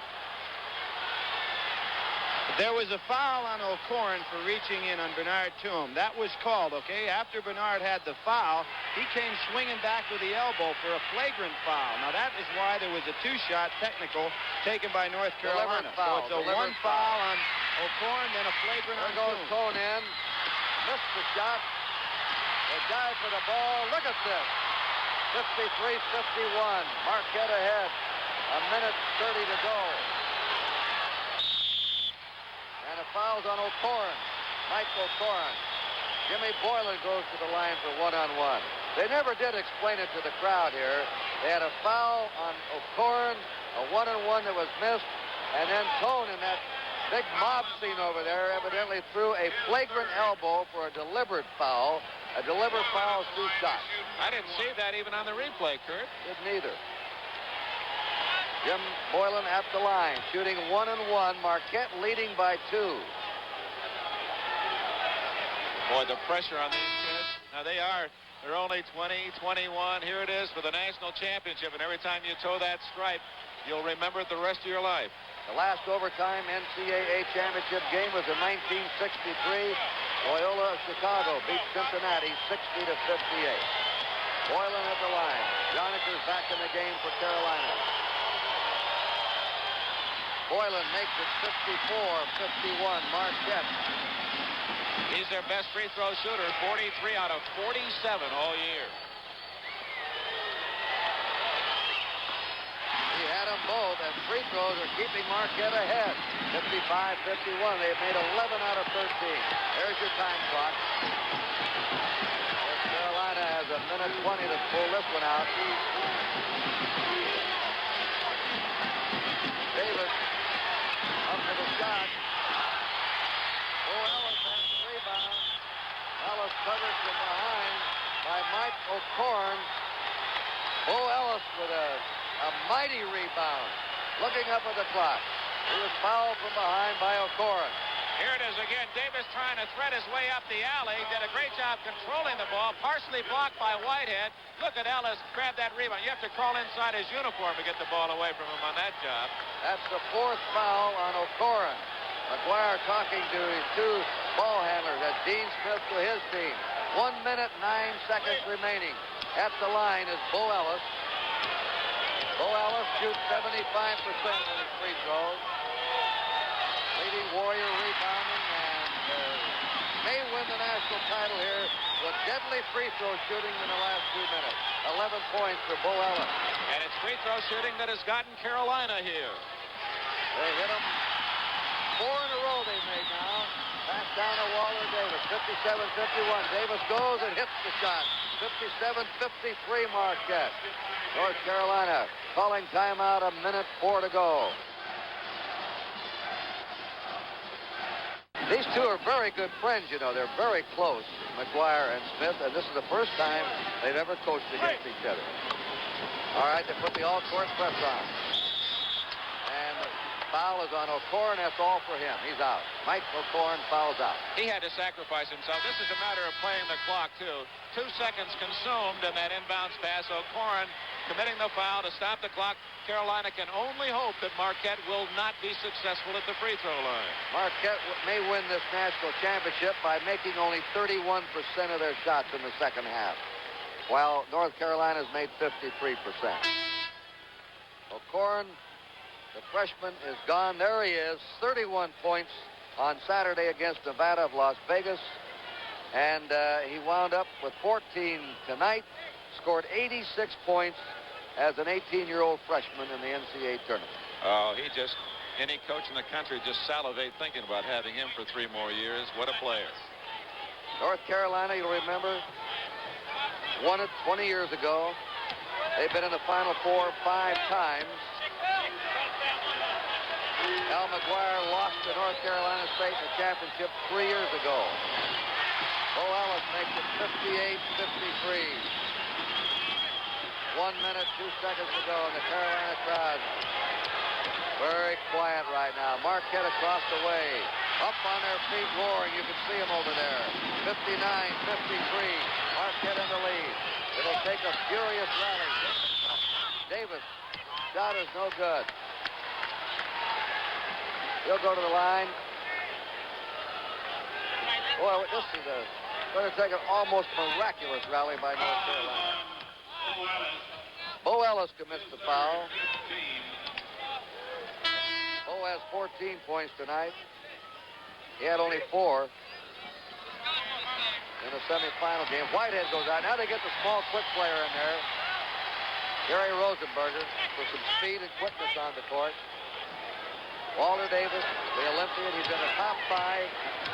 There was a foul on O'Corin for reaching in on Bernard Toom. That was called, okay? After Bernard had the foul, he came swinging back with the elbow for a flagrant foul. Now, that is why there was a two-shot technical taken by North Carolina. Foul, so it's a one foul on O'Corin, then a flagrant on Toom. There goes Toom in. Missed the shot. They dive for the ball. Look at this. 53-51. Marquette ahead. A minute 30 to go. And a foul's on O'Corin. Mike O'Corin. Jimmy Boylan goes to the line for one-on-one. They never did explain it to the crowd here. They had a foul on O'Corin, a one-on-one that was missed, and then Tone in that big mob scene over there evidently threw a flagrant elbow for a deliberate foul. A deliberate foul is 2 shots. I didn't see that even on the replay, Kurt. Didn't either. Jim Boylan at the line, shooting 1-1. Marquette leading by 2. Boy, the pressure on these kids. Now they're only 20, 21. Here it is for the national championship, and every time you toe that stripe, you'll remember it the rest of your life. The last overtime NCAA championship game was in 1963. Loyola of Chicago beat Cincinnati 60-58. Boylan at the line. Joniker's back in the game for Carolina. Boylan makes it 54-51. Marquette. He's their best free throw shooter, 43 out of 47 all year. He had them both, and free throws are keeping Marquette ahead. 55-51. They've made 11 out of 13. There's your time clock. North Carolina has a minute 20 to pull this one out. Davis up for the shot. Bo Ellis has the rebound. Ellis covered from behind by Mike O'Corin. Bo Ellis with a mighty rebound. Looking up at the clock. He was fouled from behind by O'Corin. Here it is again. Davis trying to thread his way up the alley. Did a great job controlling the ball. Partially blocked by Whitehead. Look at Ellis grab that rebound. You have to crawl inside his uniform to get the ball away from him on that job. That's the 4th foul on O'Corin. McGuire talking to his 2 ball handlers. That's Dean Smith to his team. 1 minute, 9 seconds remaining. At the line is Bo Ellis. Bo Ellis shoots 75% of his free throws. Leading Warrior rebounding and may win the national title here with deadly free throw shooting in the last 2 minutes. 11 points for Bo Ellis. And it's free throw shooting that has gotten Carolina here. They hit him 4 in a row they made now. Pass down to Waller Davis. 57-51. Davis goes and hits the shot. 57-53 Marquette. North Carolina calling timeout, a minute 4 to go. These two are very good friends, you know. They're very close, McGuire and Smith, and this is the first time they've ever coached against each other. All right, they put the all-court press on. And the foul is on O'Corin. That's all for him. He's out. Mike O'Corin fouls out. He had to sacrifice himself. This is a matter of playing the clock, too. 2 seconds consumed in that inbounds pass. O'Corin committing the foul to stop the clock. Carolina can only hope that Marquette will not be successful at the free throw line. Marquette may win this national championship by making only 31% of their shots in the second half, while North Carolina's made 53%. O'Corin, the freshman, is gone. There he is, 31 points on Saturday against Nevada of Las Vegas. And he wound up with 14 tonight, scored 86 points as an 18-year-old freshman in the NCAA tournament. Oh, any coach in the country just salivate thinking about having him for 3 more years. What a player. North Carolina, you'll remember, won it 20 years ago. They've been in the Final Four 5 times. Al McGuire lost to North Carolina State in the championship 3 years ago. Bo Ellis makes it 58-53. 1 minute, 2 seconds to go, and the Carolina crowd very quiet right now. Marquette across the way, up on their feet, roaring. You can see them over there. 59-53. Marquette in the lead. It'll take a furious rally. Davis, shot is no good. He'll go to the line. Boy, this is going to take an almost miraculous rally by North Carolina. Bo Ellis commits the foul. Bo has 14 points tonight. He had only 4 in the semifinal game. Whitehead goes out. Now they get the small, quick player in there. Gary Rosenberger with some speed and quickness on the court. Walter Davis, the Olympian. He's in the top 5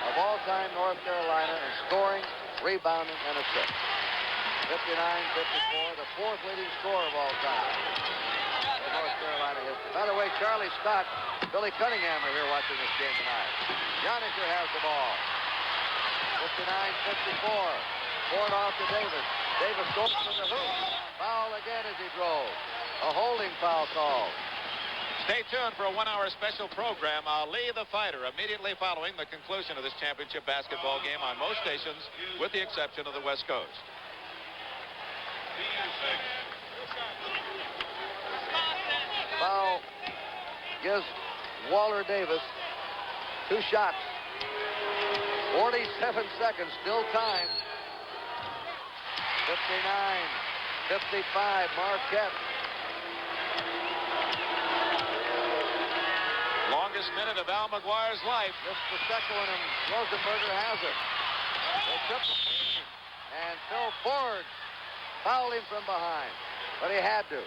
of all-time North Carolina in scoring, rebounding, and assists. 59-54, the 4th leading scorer of all time in North Carolina history. By the way, Charlie Scott, Billy Cunningham are here watching this game tonight. Yoniker has the ball. 59-54. Ford off to Davis. Davis goes to the hoop. Foul again as he drove. A holding foul call. Stay tuned for a 1-hour special program, Ali the Fighter, immediately following the conclusion of this championship basketball game on most stations, with the exception of the West Coast. Foul gives Walter Davis 2 shots. 47 seconds, still time. 59-55, Marquette. Longest minute of Al McGuire's life. This is the second one, and Rosenberger has it. They triple, and Phil Ford fouled him from behind, but he had to.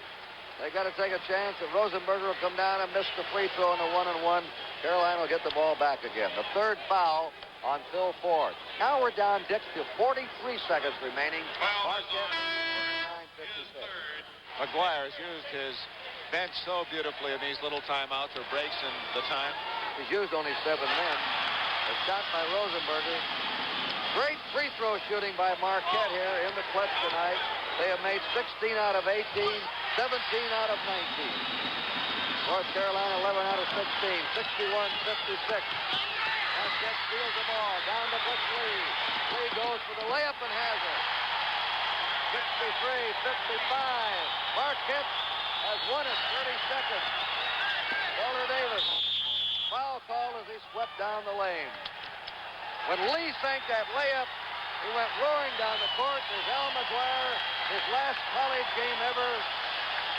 They got to take a chance that Rosenberger will come down and miss the free throw in the 1-on-1. Carolina will get the ball back again. The 3rd foul on Phil Ford. Now we're down, Dick, to 43 seconds remaining. Marquette, 59-56. McGuire's used his bench so beautifully in these little timeouts or breaks in the time. He's used only 7 men. A shot by Rosenberger. Great free throw shooting by Marquette here in the clutch tonight. They have made 16 out of 18, 17 out of 19. North Carolina 11 out of 16, 61-56. Marquette steals the ball down to Butch Lee. Lee goes for the layup and has it. 63-55. Marquette has won it. 30 seconds. Walter Davis. Foul call as he swept down the lane. When Lee sank that layup, he went roaring down the court. There's Al McGuire, his last college game ever.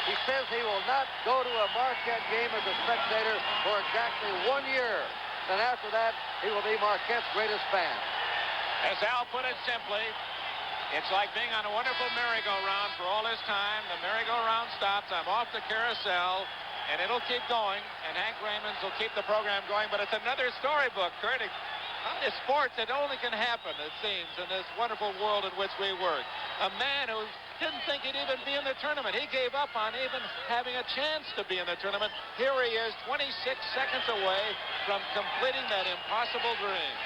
He says he will not go to a Marquette game as a spectator for exactly 1 year. And after that, he will be Marquette's greatest fan. As Al put it simply, it's like being on a wonderful merry-go-round for all this time. The merry-go-round stops. I'm off the carousel, and it'll keep going, and Hank Raymond will keep the program going. But it's another storybook, Kurt. It's sports that only can happen, it seems, in this wonderful world in which we work. A man who didn't think he'd even be in the tournament. He gave up on even having a chance to be in the tournament. Here he is, 26 seconds away from completing that impossible dream.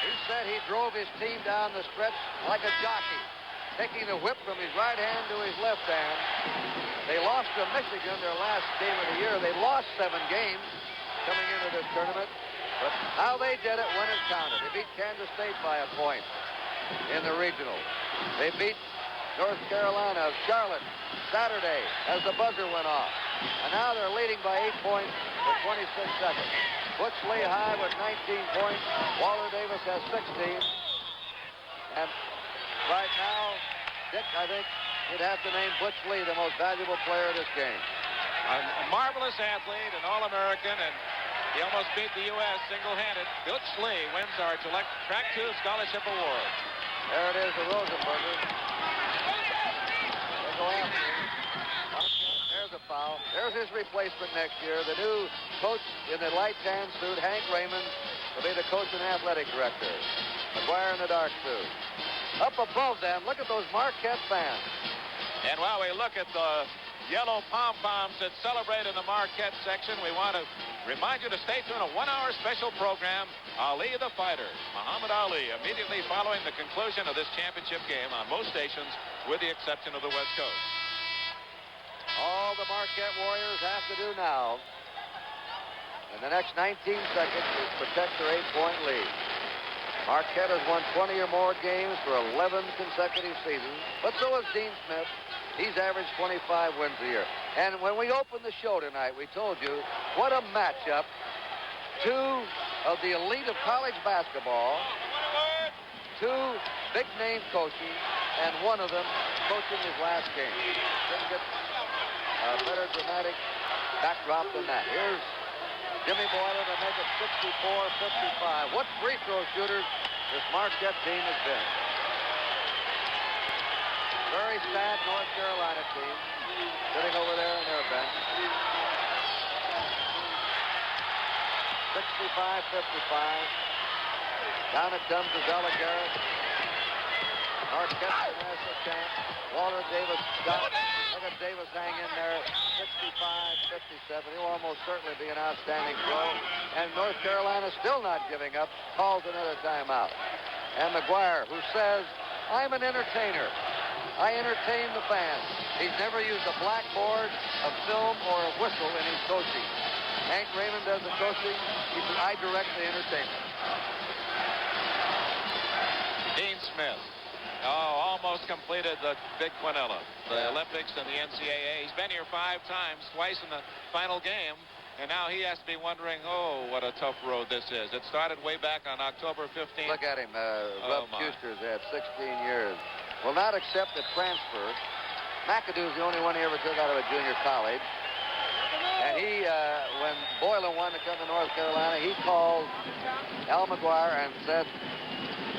He said he drove his team down the stretch like a jockey, taking the whip from his right hand to his left hand. They lost to Michigan their last game of the year. They lost 7 games coming into this tournament. But how they did it when it counted. They beat Kansas State by a point in the regional. They beat North Carolina of Charlotte Saturday as the buzzer went off. And now they're leading by 8 points with 26 seconds. Butch Lee high with 19 points. Walter Davis has 16. And right now, Dick, I think you'd have to name Butch Lee the most valuable player of this game. A marvelous athlete, an All-American, and he almost beat the U.S. single-handed. Butch Lee wins our Track 2 Scholarship Award. There it is, the Rosenberger. They go after him. There's a foul. There's his replacement next year. The new coach in the light tan suit, Hank Raymond, will be the coach and athletic director. McGuire in the dark suit. Up above them, look at those Marquette fans. And while we look at the yellow pom-poms that celebrate in the Marquette section. We want to remind you to stay tuned. A 1-hour special program, Ali the Fighter, Muhammad Ali, immediately following the conclusion of this championship game on most stations, with the exception of the West Coast. All the Marquette Warriors have to do now in the next 19 seconds is protect their 8-point lead. Marquette has won 20 or more games for 11 consecutive seasons, but so has Dean Smith. He's averaged 25 wins a year. And when we opened the show tonight, we told you what a matchup. Two of the elite of college basketball, two big-name coaches, and one of them coaching his last game. Couldn't get a better dramatic backdrop than that. Here's Jimmy Boylan to make it 64-55. What free throw shooters this Marquette team has been. Very sad North Carolina team sitting over there in their bench. 65-55. Down it comes to Zella Garrett. Marquette, the national champ. Walter Davis got it. Look at Davis hang in there. 65-57. He'll almost certainly be an outstanding throw. And North Carolina still not giving up. Calls another timeout. And McGuire, who says, I'm an entertainer. I entertain the fans. He's never used a blackboard, a film, or a whistle in his coaching. Hank Raymond does the coaching. He says, I direct the entertainment. Dean Smith. Oh, almost completed the Big Quinella, the Olympics and the NCAA. He's been here 5 times, twice in the final game. And now he has to be wondering, oh, what a tough road this is. It started way back on October 15th. Look at him. Rupp Schuster's had 16 years. Will not accept a transfer. McAdoo's the only one he ever took out of a junior college. And he, when Boylan wanted to come to North Carolina, he called Al McGuire and said,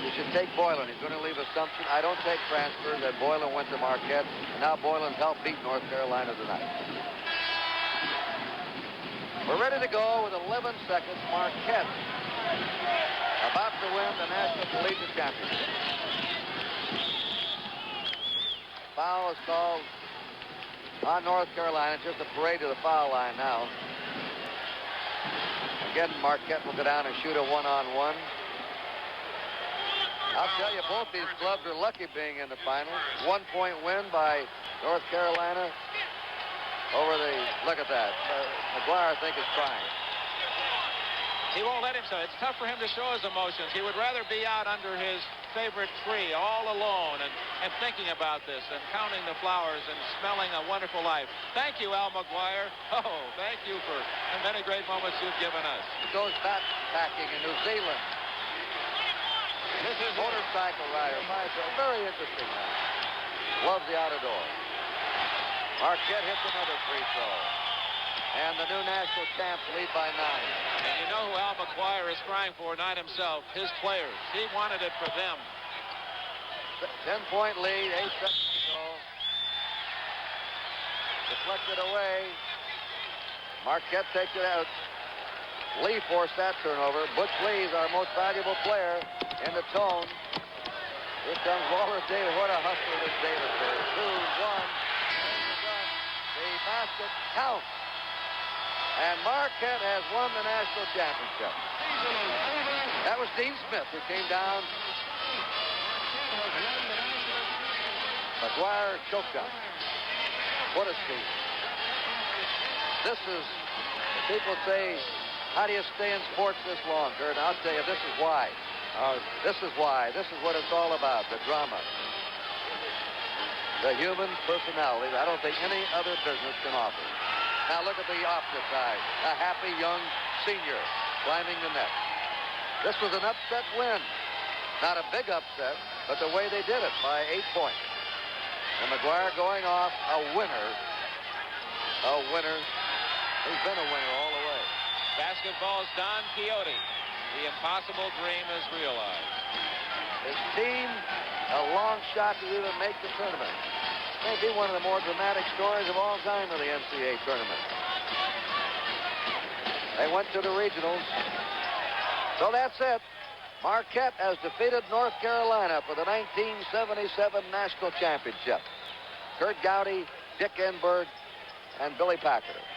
you should take Boylan. He's going to leave Assumption. I don't take transfers. And Boylan went to Marquette. And now Boylan's helped beat North Carolina tonight. We're ready to go with 11 seconds. Marquette about to win the National Collegiate Championship. Foul is called on North Carolina. Just a parade to the foul line now. Again, Marquette will go down and shoot a one-on-one. I'll tell you, both these clubs are lucky being in the final. 1-point win by North Carolina over the, look at that. McGuire, I think, is crying. He won't let him show. It's tough for him to show his emotions. He would rather be out under his favorite tree all alone and thinking about this and counting the flowers and smelling a wonderful life. Thank you, Al McGuire. Oh, thank you for the many great moments you've given us. He goes backpacking in New Zealand. This is motorcycle rider. Very interesting man. Loves the outer door. Marquette hits another free throw. And the new national champs lead by 9. And you know who Al McGuire is crying for, not himself, his players. He wanted it for them. 10-point lead, 8 seconds to go. Deflected away. Marquette takes it out. Lee forced that turnover. Butch Lee is our most valuable player in the tone. Here comes Walter Davis. What a hustler this Davis is. 2, 1. The basket counts. And Marquette has won the national championship. That was Dean Smith who came down. McGuire choked up. What a speech. This is, people say, how do you stay in sports this long, Kurt? I'll tell you, this is why. This is why. This is what it's all about, the drama. The human personality that I don't think any other business can offer. Now look at the opposite side. A happy young senior climbing the net. This was an upset win. Not a big upset, but the way they did it by 8 points. And McGuire going off a winner. A winner. He's been a winner all the way. Basketball's Don Quixote. The impossible dream is realized. His team, a long shot to even make the tournament. May be one of the more dramatic stories of all time of the NCAA tournament. They went to the regionals. So that's it. Marquette has defeated North Carolina for the 1977 National Championship. Kurt Gowdy, Dick Enberg, and Billy Packer.